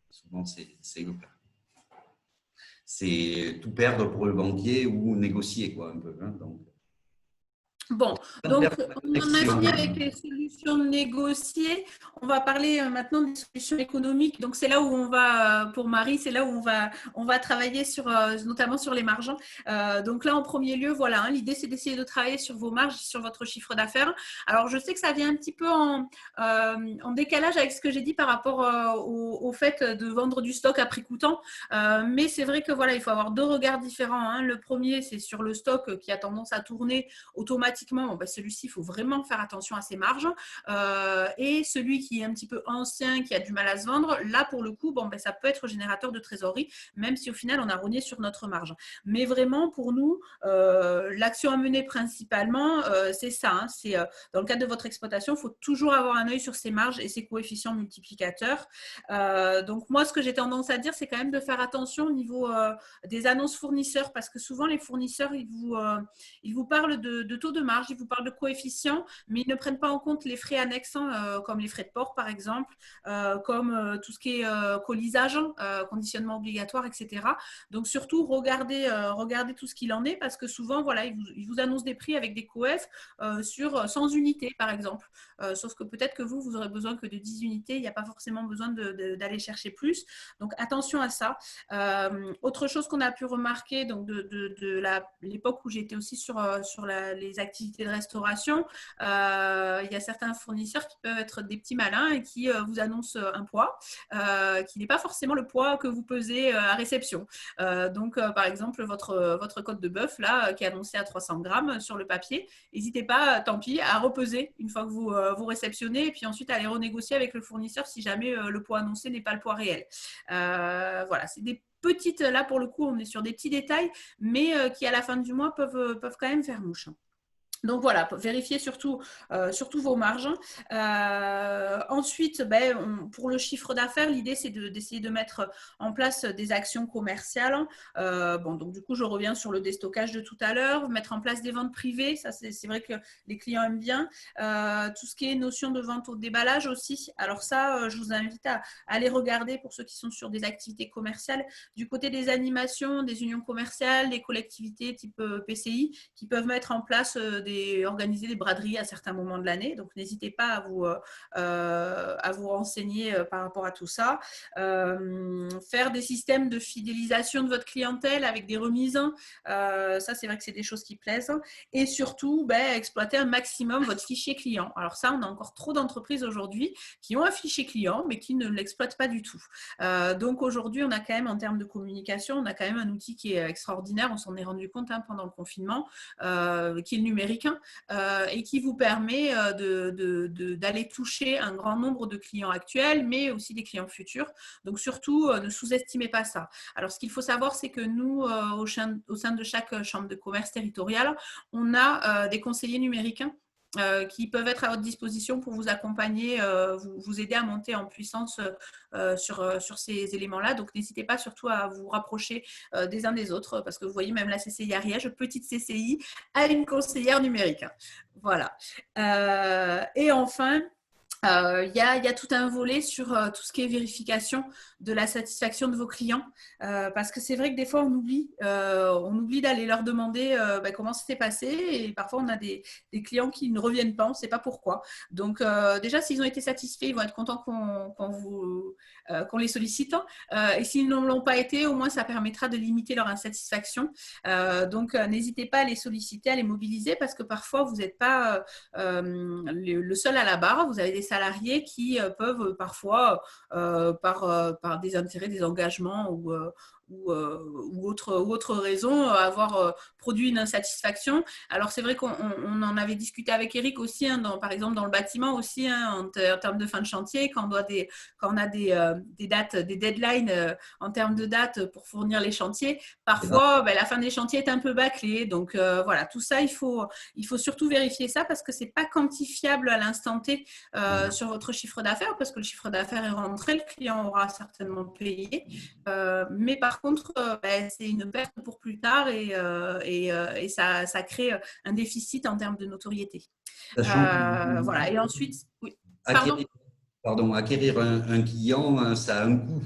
Speaker 2: Souvent, c'est le cas. C'est tout perdre pour le banquier ou négocier, quoi, un peu. Donc,
Speaker 1: Bon,
Speaker 2: pas
Speaker 1: donc
Speaker 2: perdre la
Speaker 1: on en a
Speaker 2: connexion.
Speaker 1: fini avec les solutions négociées. On va parler maintenant des solutions économiques. Donc c'est là où on va, pour Marie, c'est là où on va travailler sur, notamment sur les marges. Donc là, en premier lieu, voilà, hein, l'idée c'est d'essayer de travailler sur vos marges, sur votre chiffre d'affaires. Alors je sais que ça vient un petit peu en décalage avec ce que j'ai dit par rapport au fait de vendre du stock à prix coûtant. Mais c'est vrai que voilà, il faut avoir deux regards différents, hein. Le premier, c'est sur le stock qui a tendance à tourner automatiquement, bon, ben, celui-ci, il faut vraiment faire attention à ses marges. Et celui qui est un petit peu ancien, qui a du mal à se vendre, là, pour le coup, bon, ben, ça peut être générateur de trésorerie, même si au final, on a rogné sur notre marge. Mais vraiment, pour nous, l'action à mener principalement, c'est ça. Hein, c'est dans le cadre de votre exploitation, il faut toujours avoir un œil sur ses marges et ses coefficients multiplicateurs. Donc, moi, ce que j'ai tendance à dire, c'est quand même de faire attention au niveau des annonces fournisseurs, parce que souvent, les fournisseurs, ils vous parlent de taux de marge, ils vous parlent de coefficients, mais ils ne prennent pas en compte les frais annexes, comme les frais de port, par exemple, comme tout ce qui est colisage, conditionnement obligatoire, etc. Donc, surtout, regardez tout ce qu'il en est, parce que souvent, voilà, ils vous annoncent des prix avec des coefs sur 100 unités, par exemple. Sauf que peut-être que vous aurez besoin que de 10 unités, il n'y a pas forcément besoin d'aller chercher plus. Donc, attention à ça. Autre chose qu'on a pu remarquer donc de l'époque où j'étais aussi sur les activités de restauration, il y a certains fournisseurs qui peuvent être des petits malins et qui vous annoncent un poids qui n'est pas forcément le poids que vous pesez à réception. Donc, par exemple, votre côte de bœuf là, qui est annoncée à 300 grammes sur le papier, n'hésitez pas, tant pis, à repeser une fois que vous réceptionnez et puis ensuite à aller renégocier avec le fournisseur si jamais le poids annoncé n'est pas le poids réel. Voilà, c'est des petites, là pour le coup, on est sur des petits détails, mais qui à la fin du mois peuvent quand même faire mouche. Donc voilà, vérifiez surtout vos marges. Ensuite, pour le chiffre d'affaires, l'idée c'est d'essayer de mettre en place des actions commerciales. Bon, donc du coup, je reviens sur le déstockage de tout à l'heure, mettre en place des ventes privées, ça c'est vrai que les clients aiment bien. Tout ce qui est notion de vente au déballage aussi. Alors ça, je vous invite à aller regarder pour ceux qui sont sur des activités commerciales. Du côté des animations, des unions commerciales, des collectivités type PCI qui peuvent mettre en place organiser des braderies à certains moments de l'année. Donc, n'hésitez pas à vous renseigner par rapport à tout ça. Faire des systèmes de fidélisation de votre clientèle avec des remises. Ça, c'est vrai que c'est des choses qui plaisent. Et surtout, exploiter un maximum votre fichier client. Alors ça, on a encore trop d'entreprises aujourd'hui qui ont un fichier client, mais qui ne l'exploitent pas du tout. Donc, aujourd'hui, on a quand même, en termes de communication, on a quand même un outil qui est extraordinaire. On s'en est rendu compte pendant le confinement, qui est le numérique, et qui vous permet d'aller toucher un grand nombre de clients actuels, mais aussi des clients futurs. Donc, surtout, ne sous-estimez pas ça. Alors, ce qu'il faut savoir, c'est que nous, au sein de chaque chambre de commerce territoriale, on a des conseillers numériques qui peuvent être à votre disposition pour vous accompagner, vous aider à monter en puissance sur ces éléments-là. Donc, n'hésitez pas surtout à vous rapprocher des uns des autres, parce que vous voyez, même la CCI Ariège, petite CCI, a une conseillère numérique. Voilà. Et enfin, il y a tout un volet sur tout ce qui est vérification de la satisfaction de vos clients, parce que c'est vrai que des fois on oublie d'aller leur demander comment ça s'est passé, et parfois on a des clients qui ne reviennent pas, on ne sait pas pourquoi. Donc déjà, s'ils ont été satisfaits, ils vont être contents qu'on les sollicite, et s'ils ne l'ont pas été, au moins ça permettra de limiter leur insatisfaction. Donc n'hésitez pas à les solliciter, à les mobiliser, parce que parfois vous n'êtes pas le seul à la barre, vous avez des salariés qui peuvent parfois, par des intérêts, des engagements autre raison, avoir produit une insatisfaction. Alors, c'est vrai qu'on en avait discuté avec Eric aussi, hein, par exemple dans le bâtiment aussi, hein, en termes de fin de chantier, quand on a des dates, des deadlines en termes de dates pour fournir les chantiers, parfois la fin des chantiers est un peu bâclée. Donc voilà, tout ça, il faut surtout vérifier ça parce que c'est pas quantifiable à l'instant T sur votre chiffre d'affaires, parce que le chiffre d'affaires est rentré, le client aura certainement payé. Mais par contre, c'est une perte pour plus tard et ça crée un déficit en termes de notoriété.
Speaker 2: Sachant
Speaker 1: Voilà. Et ensuite, oui.
Speaker 2: acquérir, acquérir un client, ça a un coût.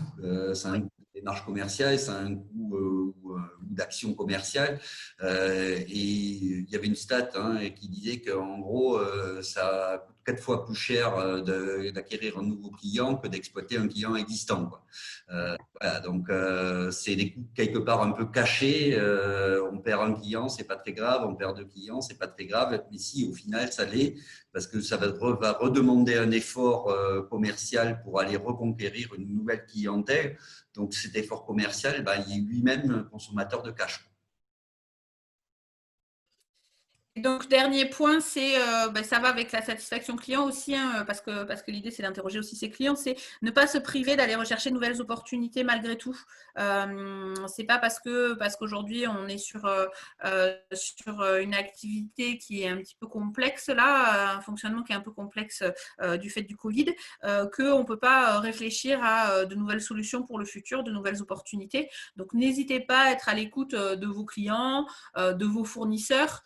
Speaker 2: Ça a un coût de démarche commerciale, ça a un coût d'action commerciale. Et il y avait une stat qui disait qu'en gros, ça coûte 4 fois plus cher d'acquérir un nouveau client que d'exploiter un client existant, quoi. Voilà, donc c'est des coûts quelque part un peu cachés. On perd un client, c'est pas très grave. On perd 2 clients, c'est pas très grave. Mais si au final ça l'est, parce que ça va redemander un effort commercial pour aller reconquérir une nouvelle clientèle. Donc cet effort commercial, il est lui-même consommateur de cash.
Speaker 1: Donc, dernier point, c'est ça va avec la satisfaction client aussi, hein, parce que l'idée, c'est d'interroger aussi ses clients, c'est ne pas se priver d'aller rechercher de nouvelles opportunités malgré tout. C'est pas parce qu'aujourd'hui, on est sur une activité qui est un petit peu complexe, là, un fonctionnement qui est un peu complexe du fait du Covid, qu'on ne peut pas réfléchir à de nouvelles solutions pour le futur, de nouvelles opportunités. Donc, n'hésitez pas à être à l'écoute de vos clients, de vos fournisseurs,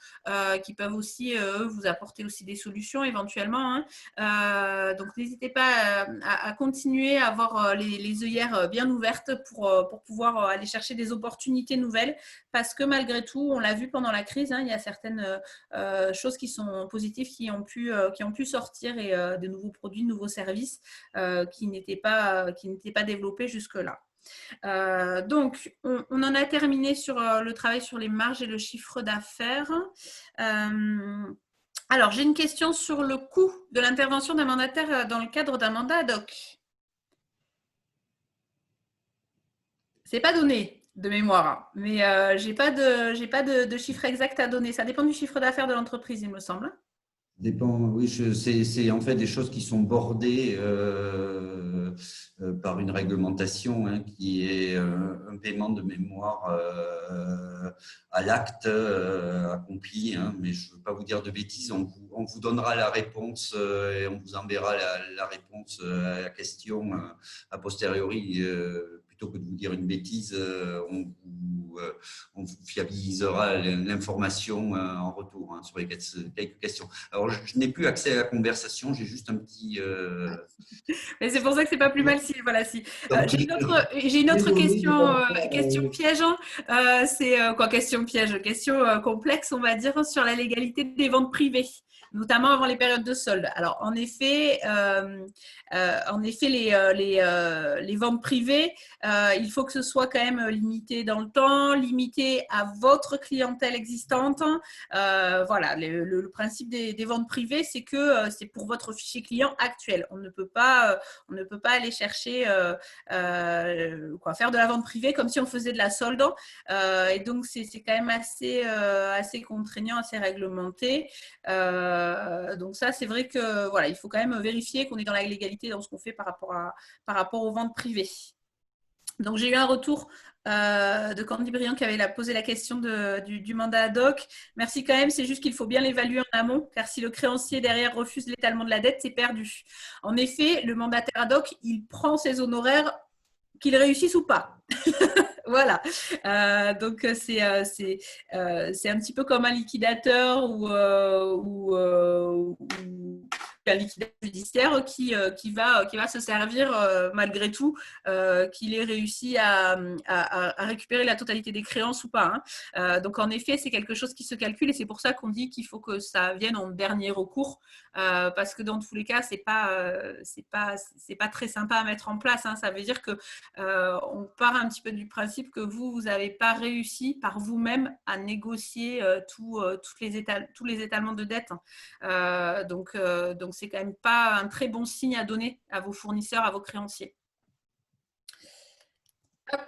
Speaker 1: qui peuvent aussi vous apporter aussi des solutions éventuellement, hein. Donc n'hésitez pas à continuer à avoir les œillères bien ouvertes pour pouvoir aller chercher des opportunités nouvelles, parce que malgré tout, on l'a vu pendant la crise, hein, il y a certaines choses qui sont positives qui ont pu sortir, et de nouveaux produits, de nouveaux services qui n'étaient pas développés jusque-là. Donc, on en a terminé sur le travail sur les marges et le chiffre d'affaires. Alors, j'ai une question sur le coût de l'intervention d'un mandataire dans le cadre d'un mandat ad hoc. C'est pas donné de mémoire, mais j'ai pas de chiffre exact à donner. Ça dépend du chiffre d'affaires de l'entreprise, il me semble.
Speaker 2: Dépend, oui, c'est en fait des choses qui sont bordées par une réglementation qui est un paiement de mémoire à l'acte accompli, mais je ne veux pas vous dire de bêtises. On vous donnera la réponse et on vous enverra la réponse à la question a posteriori. Plutôt que de vous dire une bêtise, on vous fiabilisera l'information en retour sur les quelques questions. Alors, je n'ai plus accès à la conversation, j'ai juste un petit…
Speaker 1: Mais c'est pour ça que c'est pas plus mal si, voilà, si.
Speaker 2: Donc,
Speaker 1: J'ai une autre question, question piège, hein. C'est quoi, question piège, question complexe, on va dire, sur la légalité des ventes privées, notamment avant les périodes de solde. Alors, en effet, les ventes privées, il faut que ce soit quand même limité dans le temps, limité à votre clientèle existante. Voilà, le principe des ventes privées, c'est que c'est pour votre fichier client actuel. On ne peut pas aller chercher faire de la vente privée comme si on faisait de la solde. Et donc, c'est quand même assez contraignant, assez réglementé. Donc ça, c'est vrai que voilà, il faut quand même vérifier qu'on est dans la légalité dans ce qu'on fait par rapport aux ventes privées. Donc, j'ai eu un retour de Candy Briand qui avait posé la question du mandat ad hoc. Merci quand même, c'est juste qu'il faut bien l'évaluer en amont, car si le créancier derrière refuse l'étalement de la dette, c'est perdu. En effet, le mandataire ad hoc, il prend ses honoraires, qu'il réussisse ou pas. Voilà. Donc, c'est un petit peu comme un liquidateur ou un liquidateur judiciaire qui va se servir malgré tout qu'il ait réussi à récupérer la totalité des créances ou pas, hein. Donc, en effet, c'est quelque chose qui se calcule et c'est pour ça qu'on dit qu'il faut que ça vienne en dernier recours parce que dans tous les cas, c'est pas très sympa à mettre en place, hein. Ça veut dire que on part un petit peu du principe que vous n'avez pas réussi par vous-même à négocier tous les étalements de dette. Donc, c'est quand même pas un très bon signe à donner à vos fournisseurs, à vos créanciers. Hop.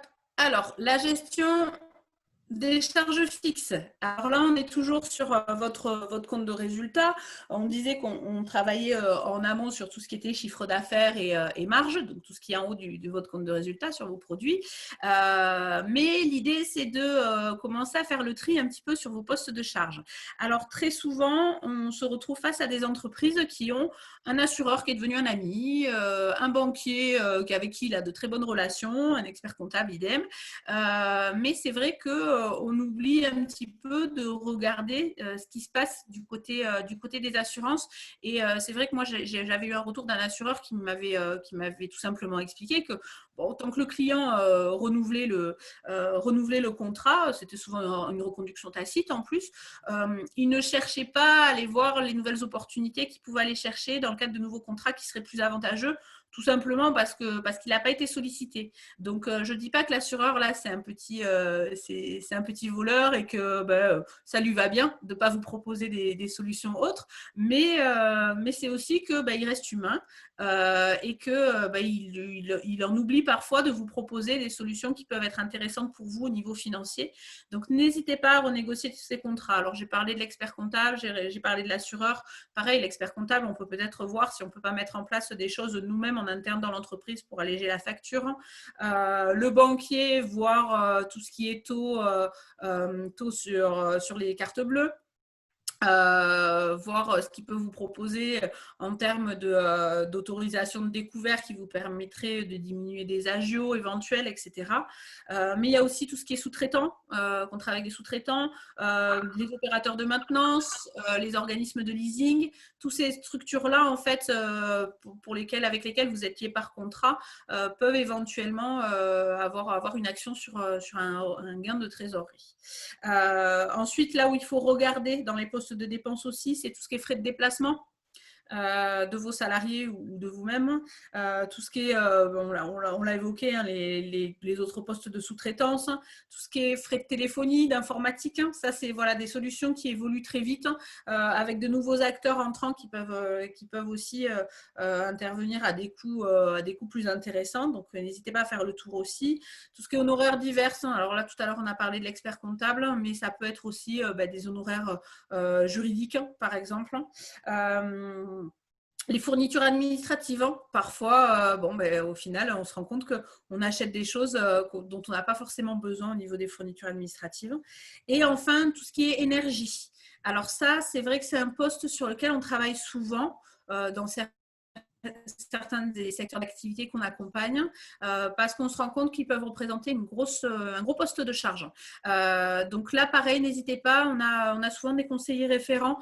Speaker 1: Alors, la gestion des charges fixes. Alors là, on est toujours sur votre compte de résultat. On disait qu'on travaillait en amont sur tout ce qui était chiffre d'affaires et marge, donc tout ce qui est en haut de votre compte de résultat sur vos produits. Mais l'idée, c'est de commencer à faire le tri un petit peu sur vos postes de charge. Alors très souvent, on se retrouve face à des entreprises qui ont un assureur qui est devenu un ami, un banquier avec qui il a de très bonnes relations, un expert comptable, idem. Mais c'est vrai qu'on oublie un petit peu de regarder ce qui se passe du côté des assurances. Et c'est vrai que moi, j'avais eu un retour d'un assureur qui m'avait tout simplement expliqué que bon, tant que le client renouvelait le contrat, c'était souvent une reconduction tacite en plus, il ne cherchait pas à aller voir les nouvelles opportunités qu'il pouvait aller chercher dans le cadre de nouveaux contrats qui seraient plus avantageux, tout simplement parce qu'il n'a pas été sollicité. Donc, je ne dis pas que l'assureur, là, c'est un petit voleur et que ça lui va bien de ne pas vous proposer des solutions autres, mais c'est aussi qu'il reste humain et qu'il en oublie parfois de vous proposer des solutions qui peuvent être intéressantes pour vous au niveau financier. Donc, n'hésitez pas à renégocier tous ces contrats. Alors, j'ai parlé de l'expert comptable, j'ai parlé de l'assureur. Pareil, l'expert comptable, on peut peut-être voir si on ne peut pas mettre en place des choses nous-mêmes en interne dans l'entreprise pour alléger la facture. Le banquier, voir tout ce qui est taux sur les cartes bleues. Voir ce qu'il peut vous proposer en termes d'autorisation de découvert qui vous permettrait de diminuer des agios éventuels, etc. Mais il y a aussi tout ce qui est sous-traitant, qu'on travaille avec des sous-traitants, les opérateurs de maintenance, les organismes de leasing, toutes ces structures-là, en fait, avec lesquelles vous êtes lié par contrat, peuvent éventuellement avoir une action sur un gain de trésorerie. Ensuite, là où il faut regarder dans les postes de dépenses aussi, c'est tout ce qui est frais de déplacement de vos salariés ou de vous-même. Tout ce qui est, on l'a évoqué, hein, les autres postes de sous-traitance, hein, tout ce qui est frais de téléphonie, d'informatique, hein, ça c'est des solutions qui évoluent très vite, hein, avec de nouveaux acteurs entrants qui peuvent aussi intervenir à des coûts plus intéressants. Donc n'hésitez pas à faire le tour aussi. Tout ce qui est honoraires divers, hein, alors là tout à l'heure on a parlé de l'expert comptable, mais ça peut être aussi des honoraires juridiques, hein, par exemple. Les fournitures administratives, hein, parfois, au final, on se rend compte qu'on achète des choses dont on n'a pas forcément besoin au niveau des fournitures administratives. Et enfin, tout ce qui est énergie. Alors ça, c'est vrai que c'est un poste sur lequel on travaille souvent dans certains des secteurs d'activité qu'on accompagne parce qu'on se rend compte qu'ils peuvent représenter un gros poste de charge. Donc là, pareil, n'hésitez pas. On a souvent des conseillers référents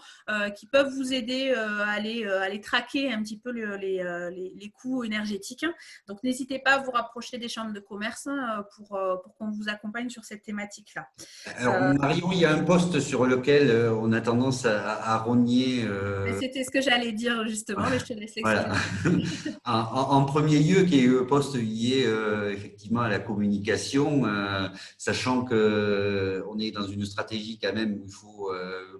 Speaker 1: qui peuvent vous aider à aller traquer un petit peu les coûts énergétiques. Donc, n'hésitez pas à vous rapprocher des chambres de commerce pour qu'on vous accompagne sur cette thématique-là.
Speaker 2: Alors, Marion, il y a un poste sur lequel on a tendance à rogner.
Speaker 1: C'était ce que j'allais dire justement, mais je te laisse
Speaker 2: Voilà.
Speaker 1: l'expliquer.
Speaker 2: En premier lieu, qui est le poste lié effectivement à la communication, sachant qu'on est dans une stratégie quand même où il faut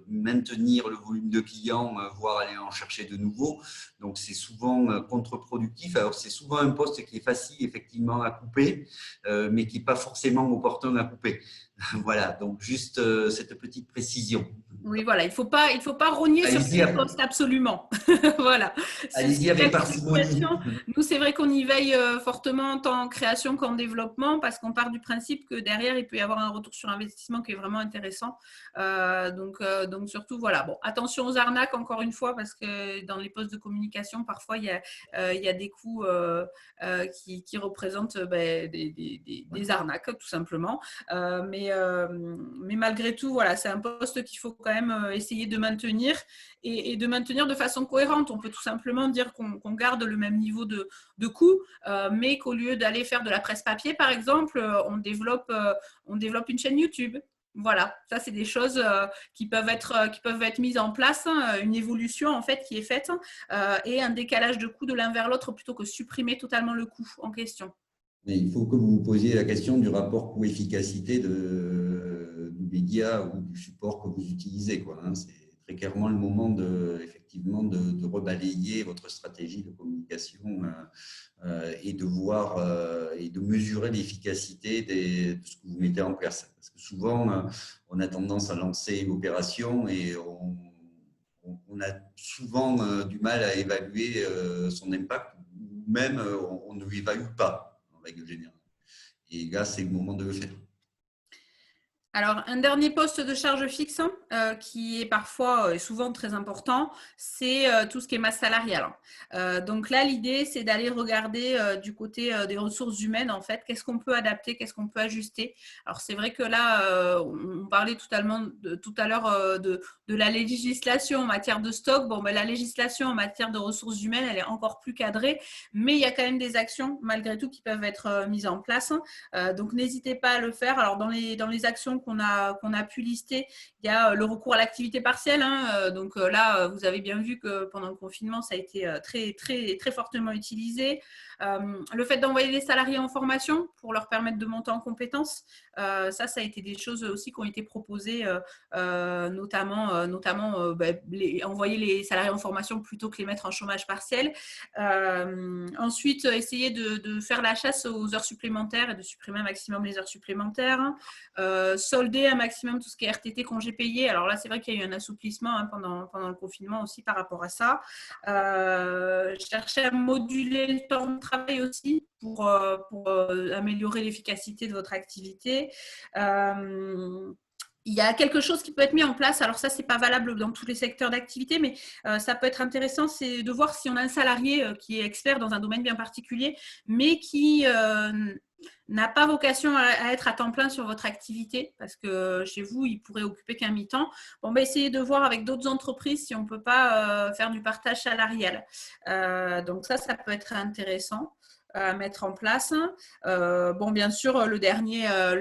Speaker 2: maintenir le volume de clients, voire aller en chercher de nouveaux. Donc, c'est souvent contre-productif. Alors, c'est souvent un poste qui est facile effectivement à couper, mais qui n'est pas forcément opportun à couper. Voilà, donc juste cette petite précision.
Speaker 1: Oui, voilà, il faut pas rogner sur ces postes absolument. Voilà.
Speaker 2: Allez-y avec parcimonie.
Speaker 1: Nous, c'est vrai qu'on y veille fortement tant en création qu'en développement parce qu'on part du principe que derrière, il peut y avoir un retour sur investissement qui est vraiment intéressant. Donc surtout, voilà. Bon, attention aux arnaques, encore une fois, parce que dans les postes de communication, parfois, il y a des coûts qui représentent des arnaques, tout simplement. Mais malgré tout, voilà, c'est un poste qu'il faut quand même essayer de maintenir et de maintenir de façon cohérente. On peut tout simplement dire qu'on garde le même niveau de coût, mais qu'au lieu d'aller faire de la presse papier, par exemple, on développe une chaîne YouTube. Voilà, ça c'est des choses qui peuvent être mises en place, hein, une évolution en fait qui est faite et un décalage de coût de l'un vers l'autre plutôt que supprimer totalement le coût en question.
Speaker 2: Mais il faut que vous vous posiez la question du rapport coût-efficacité du média ou du support que vous utilisez, quoi, hein. C'est très clairement le moment effectivement de rebalayer votre stratégie de communication et de voir et de mesurer l'efficacité de ce que vous mettez en place. Parce que souvent, on a tendance à lancer l'opération et on a souvent du mal à évaluer son impact, ou même on ne l'évalue pas en règle générale. Et là, c'est le moment de le faire.
Speaker 1: Alors, un dernier poste de charge fixe qui est parfois et souvent très important, c'est tout ce qui est masse salariale. Donc là, l'idée, c'est d'aller regarder du côté des ressources humaines, en fait, qu'est-ce qu'on peut adapter, qu'est-ce qu'on peut ajuster. Alors, c'est vrai que là, on parlait tout à l'heure de la législation en matière de stock. Bon, ben, la législation en matière de ressources humaines, elle est encore plus cadrée, mais il y a quand même des actions, malgré tout, qui peuvent être mises en place. Donc, n'hésitez pas à le faire. Alors, dans les actions qu'on a pu lister, il y a le recours à l'activité partielle. Donc là, vous avez bien vu que pendant le confinement, ça a été très, très, très fortement utilisé. Le fait d'envoyer les salariés en formation pour leur permettre de monter en compétences, ça a été des choses aussi qui ont été proposées, notamment envoyer les salariés en formation plutôt que les mettre en chômage partiel. Ensuite, essayer de faire la chasse aux heures supplémentaires et de supprimer un maximum les heures supplémentaires. Solder un maximum tout ce qui est RTT, congés payés. Alors là, c'est vrai qu'il y a eu un assouplissement pendant le confinement aussi par rapport à ça. Chercher à moduler le temps de travail aussi pour améliorer l'efficacité de votre activité. Il y a quelque chose qui peut être mis en place. Alors ça, c'est pas valable dans tous les secteurs d'activité, mais ça peut être intéressant, c'est de voir si on a un salarié qui est expert dans un domaine bien particulier, mais qui n'a pas vocation à être à temps plein sur votre activité, parce que chez vous, il pourrait occuper qu'un mi-temps. Bon, essayez de voir avec d'autres entreprises si on ne peut pas faire du partage salarial. Donc ça peut être intéressant à mettre en place. Bien sûr, la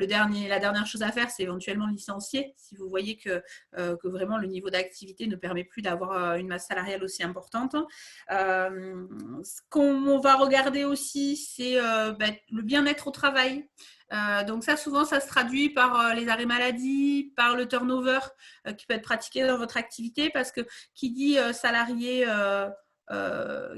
Speaker 1: dernière chose à faire, c'est éventuellement licencier si vous voyez que vraiment le niveau d'activité ne permet plus d'avoir une masse salariale aussi importante. Ce qu'on va regarder aussi, c'est le bien-être au travail. Donc ça, souvent, ça se traduit par les arrêts maladie, par le turnover qui peut être pratiqué dans votre activité, parce que qui dit salarié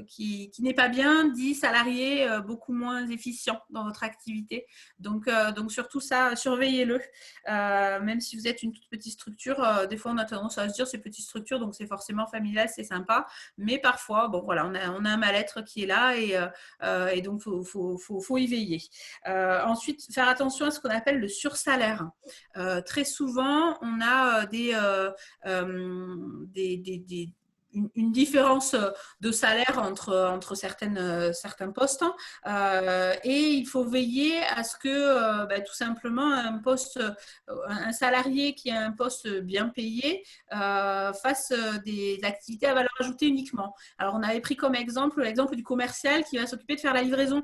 Speaker 1: qui n'est pas bien, dit salarié beaucoup moins efficient dans votre activité. Donc surtout ça, surveillez-le. Même si vous êtes une toute petite structure, des fois on a tendance à se dire c'est petite structure, donc c'est forcément familial, c'est sympa. Mais parfois, on a un mal-être qui est là et donc faut y veiller. Ensuite, faire attention à ce qu'on appelle le sursalaire. Très souvent, on a une différence de salaire entre certains postes et il faut veiller à ce que tout simplement un salarié qui a un poste bien payé fasse des activités à valeur ajoutée uniquement. Alors on avait pris comme exemple l'exemple du commercial qui va s'occuper de faire la livraison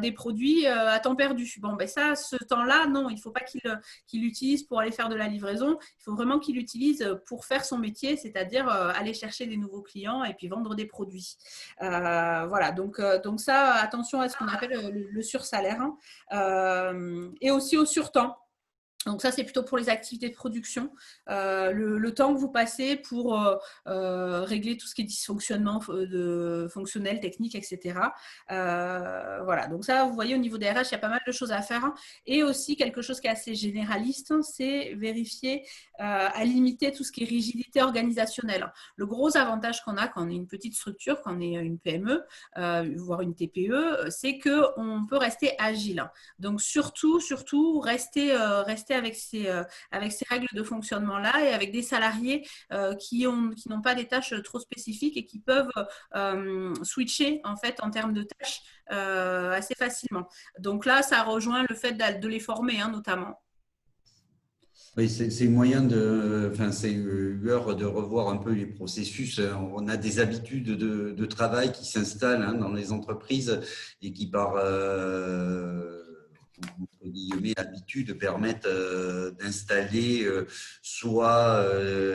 Speaker 1: des produits à temps perdu. Ce temps-là, non, il ne faut pas qu'il l'utilise pour aller faire de la livraison, il faut vraiment qu'il l'utilise pour faire son métier, c'est-à-dire aller chercher des nouveaux clients et puis vendre des produits. Donc ça, attention à ce qu'on appelle le sursalaire et aussi au surtemps. Donc ça, c'est plutôt pour les activités de production. Le temps que vous passez pour régler tout ce qui est dysfonctionnement fonctionnel, technique, etc. Donc ça, vous voyez, au niveau des RH, il y a pas mal de choses à faire. Et aussi, quelque chose qui est assez généraliste, c'est vérifier à limiter tout ce qui est rigidité organisationnelle. Le gros avantage qu'on a quand on est une petite structure, quand on est une PME, voire une TPE, c'est qu'on peut rester agile. Donc surtout, rester avec ces règles de fonctionnement-là et avec des salariés qui n'ont pas des tâches trop spécifiques et qui peuvent switcher en fait en termes de tâches assez facilement. Donc là, ça rejoint le fait de les former notamment.
Speaker 2: Oui, c'est moyen c'est l'heure de revoir un peu les processus. On a des habitudes de travail qui s'installent dans les entreprises et qui guillemets, habitudes permettent d'installer soit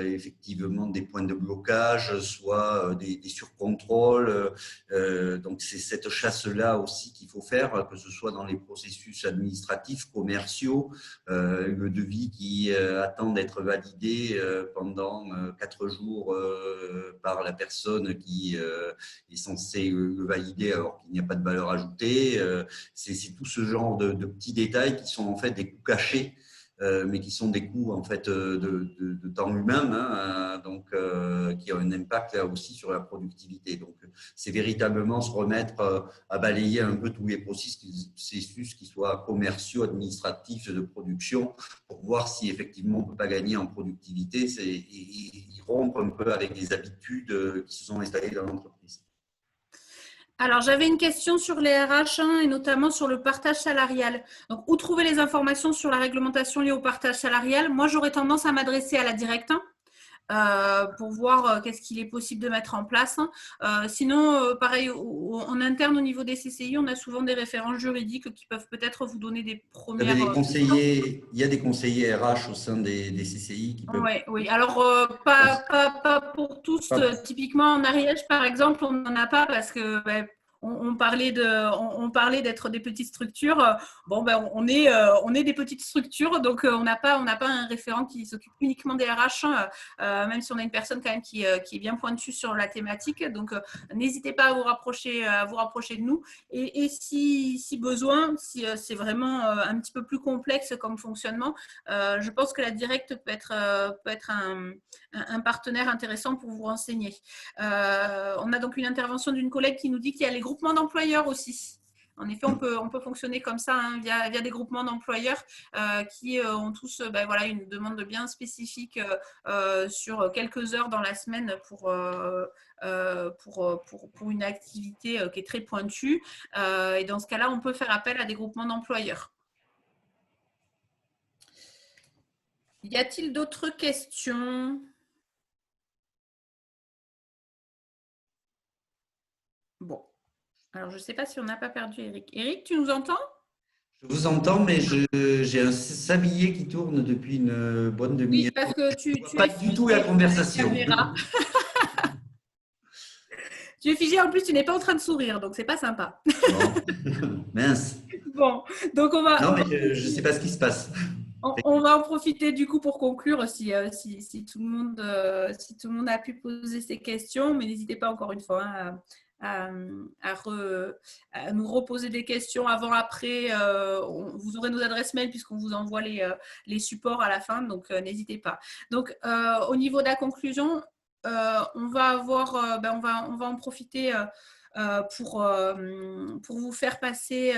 Speaker 2: effectivement des points de blocage, soit des surcontrôles. Donc, c'est cette chasse-là aussi qu'il faut faire, que ce soit dans les processus administratifs, commerciaux, le devis qui attend d'être validé pendant 4 jours par la personne qui est censée le valider alors qu'il n'y a pas de valeur ajoutée. C'est tout ce genre de petits détails qui sont en fait des coûts cachés, mais qui sont des coûts en fait de temps humain, hein, donc qui ont un impact là aussi sur la productivité. Donc c'est véritablement se remettre à balayer un peu tous les processus qui soient commerciaux, administratifs, de production, pour voir si effectivement on ne peut pas gagner en productivité et rompre un peu avec les habitudes qui se sont installées dans l'entreprise.
Speaker 1: Alors, j'avais une question sur les RH hein, et notamment sur le partage salarial. Donc, où trouver les informations sur la réglementation liée au partage salarial? Moi, j'aurais tendance à m'adresser à la directe pour voir qu'est-ce qu'il est possible de mettre en place. Sinon, pareil, en interne au niveau des CCI, on a souvent des références juridiques qui peuvent peut-être vous donner des premières…
Speaker 2: Il y a des conseillers RH au sein des CCI qui peuvent…
Speaker 1: Oui. Alors, pas pour tous. Typiquement, en Ariège, par exemple, on n'en a pas parce que… on parlait d'être des petites structures. Bon, on est des petites structures, donc on n'a pas un référent qui s'occupe uniquement des RH, même si on a une personne quand même qui est bien pointue sur la thématique. Donc, n'hésitez pas à vous rapprocher de nous. Et si besoin, si c'est vraiment un petit peu plus complexe comme fonctionnement, je pense que la directe peut être un partenaire intéressant pour vous renseigner. On a donc une intervention d'une collègue qui nous dit qu'il y a les groupements d'employeurs aussi. En effet, on peut fonctionner comme ça hein, via des groupements d'employeurs qui ont tous une demande bien spécifique sur quelques heures dans la semaine pour une activité qui est très pointue. Et dans ce cas-là, on peut faire appel à des groupements d'employeurs. Y a-t-il d'autres questions ? Bon. Alors, je ne sais pas si on n'a pas perdu Eric. Eric, tu nous entends?
Speaker 2: Je vous entends, mais j'ai un sablier qui tourne depuis une bonne demi-heure.
Speaker 1: Oui, parce que tu
Speaker 2: pas du tout la conversation.
Speaker 1: Tu es figé, en plus, tu n'es pas en train de sourire, donc c'est pas sympa.
Speaker 2: Bon. Mince.
Speaker 1: Bon, donc on va…
Speaker 2: Non, mais je ne sais pas ce qui se passe.
Speaker 1: On va en profiter du coup pour conclure si tout le monde a pu poser ses questions, mais n'hésitez pas encore une fois à nous reposer des questions avant, après. Vous aurez nos adresses mail puisqu'on vous envoie les supports à la fin, donc n'hésitez pas. Donc, au niveau de la conclusion, on va en profiter pour vous faire passer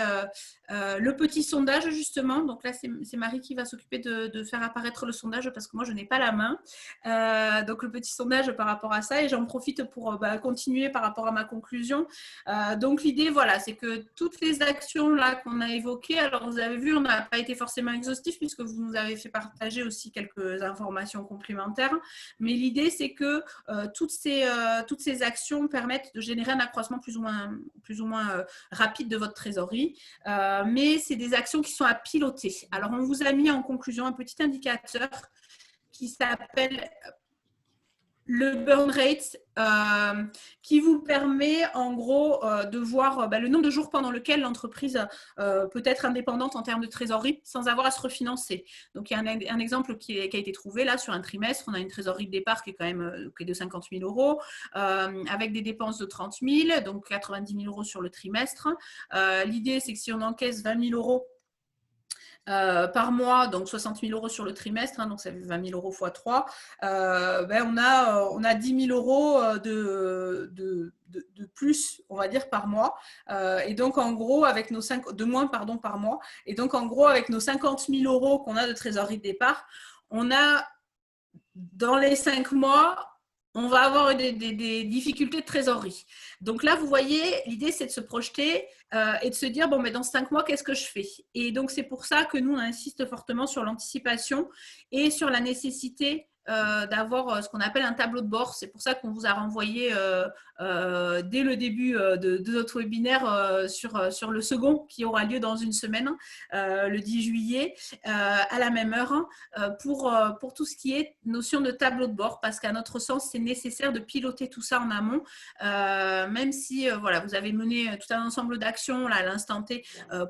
Speaker 1: le petit sondage justement. Donc là, c'est Marie qui va s'occuper de faire apparaître le sondage parce que moi, je n'ai pas la main. Donc le petit sondage par rapport à ça, et j'en profite pour continuer par rapport à ma conclusion. Donc l'idée, voilà, c'est que toutes les actions là qu'on a évoquées, alors vous avez vu, on n'a pas été forcément exhaustif puisque vous nous avez fait partager aussi quelques informations complémentaires, mais l'idée, c'est que toutes ces actions permettent de générer un accroissement plus ou moins rapide de votre trésorerie, mais c'est des actions qui sont à piloter. Alors, on vous a mis en conclusion un petit indicateur qui s'appelle le burn rate, qui vous permet en gros de voir le nombre de jours pendant lequel l'entreprise peut être indépendante en termes de trésorerie sans avoir à se refinancer. Donc, il y a un exemple qui a été trouvé là sur un trimestre. On a une trésorerie de départ qui est quand même de 50 000 euros, avec des dépenses de 30 000, donc 90 000 euros sur le trimestre. L'idée, c'est que si on encaisse 20 000 euros par mois, donc 60 000 euros sur le trimestre, hein, donc ça fait 20 000 euros x 3, on a 10 000 euros de plus, on va dire, par mois. Et donc, en gros, avec nos par mois. Et donc, en gros, avec nos 50 000 euros qu'on a de trésorerie de départ, on a, dans les 5 mois, on va avoir des difficultés de trésorerie. Donc là, vous voyez, l'idée, c'est de se projeter et de se dire, bon, mais dans 5 mois, qu'est-ce que je fais? Et donc, c'est pour ça que nous, on insiste fortement sur l'anticipation et sur la nécessité d'avoir ce qu'on appelle un tableau de bord. C'est pour ça qu'on vous a renvoyé dès le début de notre webinaire sur le second qui aura lieu dans une semaine, le 10 juillet, à la même heure, pour tout ce qui est notion de tableau de bord, parce qu'à notre sens, c'est nécessaire de piloter tout ça en amont, même si voilà, vous avez mené tout un ensemble d'actions là, à l'instant T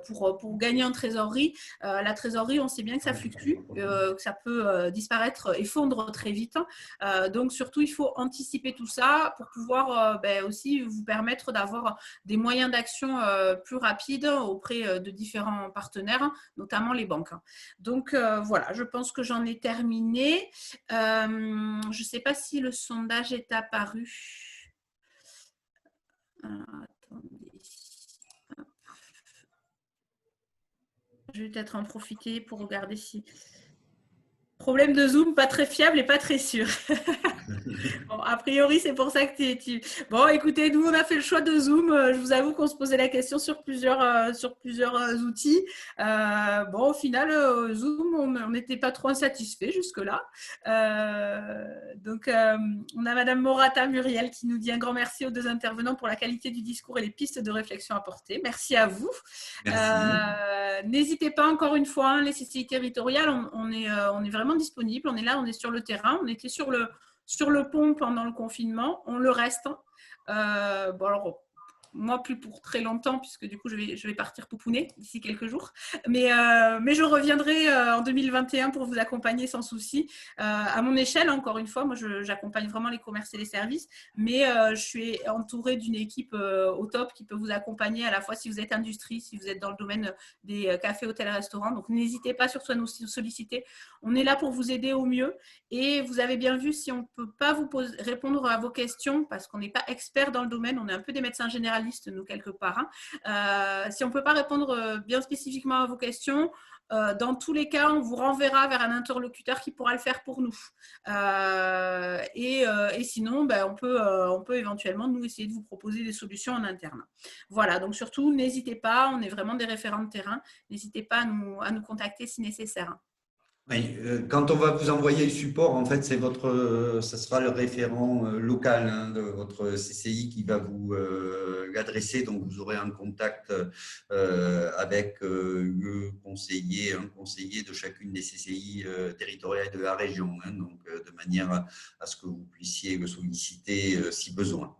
Speaker 1: pour gagner en trésorerie. La trésorerie, on sait bien que ça fluctue, que ça peut disparaître et fondre très vite. Donc, surtout, il faut anticiper tout ça pour pouvoir aussi vous permettre d'avoir des moyens d'action plus rapides auprès de différents partenaires, notamment les banques. Donc, voilà, je pense que j'en ai terminé. Je ne sais pas si le sondage est apparu. Attendez. Je vais peut-être en profiter pour regarder si… Problème de Zoom, pas très fiable et pas très sûr. Bon, a priori, c'est pour ça que tu… Bon, écoutez, nous, on a fait le choix de Zoom. Je vous avoue qu'on se posait la question sur plusieurs outils. Bon, au final, Zoom, on n'était pas trop insatisfait jusque-là. Donc, on a Madame Morata Muriel qui nous dit un grand merci aux deux intervenants pour la qualité du discours et les pistes de réflexion apportées. Merci à vous. N'hésitez pas, encore une fois, hein, les CCI territoriales, on est vraiment disponible. On est là, on est sur le terrain. On était sur le pont pendant le confinement, on le reste. Bon, alors, moi, plus pour très longtemps, puisque du coup, je vais partir pouponner d'ici quelques jours. Mais je reviendrai en 2021 pour vous accompagner sans souci. À mon échelle, encore une fois, moi, j'accompagne vraiment les commerces et les services, mais je suis entourée d'une équipe au top qui peut vous accompagner à la fois si vous êtes industrie, si vous êtes dans le domaine des cafés, hôtels, restaurants. Donc, n'hésitez pas surtout à nous solliciter. On est là pour vous aider au mieux. Et vous avez bien vu, si on ne peut pas vous répondre à vos questions, parce qu'on n'est pas expert dans le domaine, on est un peu des médecins généralistes, nous, quelque part. Hein. Si on ne peut pas répondre bien spécifiquement à vos questions, dans tous les cas, on vous renverra vers un interlocuteur qui pourra le faire pour nous. Et sinon, on peut éventuellement, nous, essayer de vous proposer des solutions en interne. Voilà, donc surtout, n'hésitez pas, on est vraiment des référents de terrain. N'hésitez pas à nous contacter si nécessaire.
Speaker 2: Oui, quand on va vous envoyer le support, en fait, ça sera le référent local hein, de votre CCI qui va vous l'adresser. Donc, vous aurez un contact avec un conseiller de chacune des CCI territoriales de la région, hein, donc de manière à ce que vous puissiez le solliciter si besoin.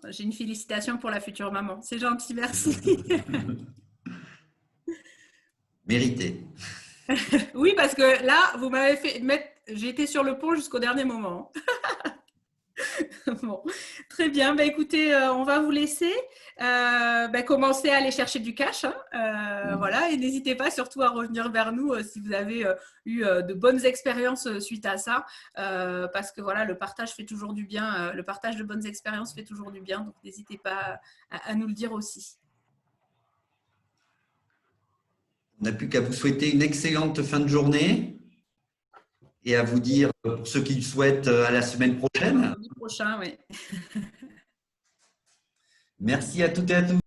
Speaker 1: J'ai une félicitation pour la future maman. C'est gentil, merci.
Speaker 2: Mérité.
Speaker 1: Oui, parce que là, vous m'avez fait mettre… J'ai été sur le pont jusqu'au dernier moment. Bon, très bien. Écoutez, on va vous laisser commencer à aller chercher du cash. Hein. Voilà, et n'hésitez pas surtout à revenir vers nous si vous avez eu de bonnes expériences suite à ça, parce que voilà, le partage fait toujours du bien. Le partage de bonnes expériences fait toujours du bien. Donc, n'hésitez pas à nous le dire aussi.
Speaker 2: On n'a plus qu'à vous souhaiter une excellente fin de journée et à vous dire, pour ceux qui le souhaitent, à la semaine prochaine.
Speaker 1: Lundi prochain, oui.
Speaker 2: Merci à toutes et à tous.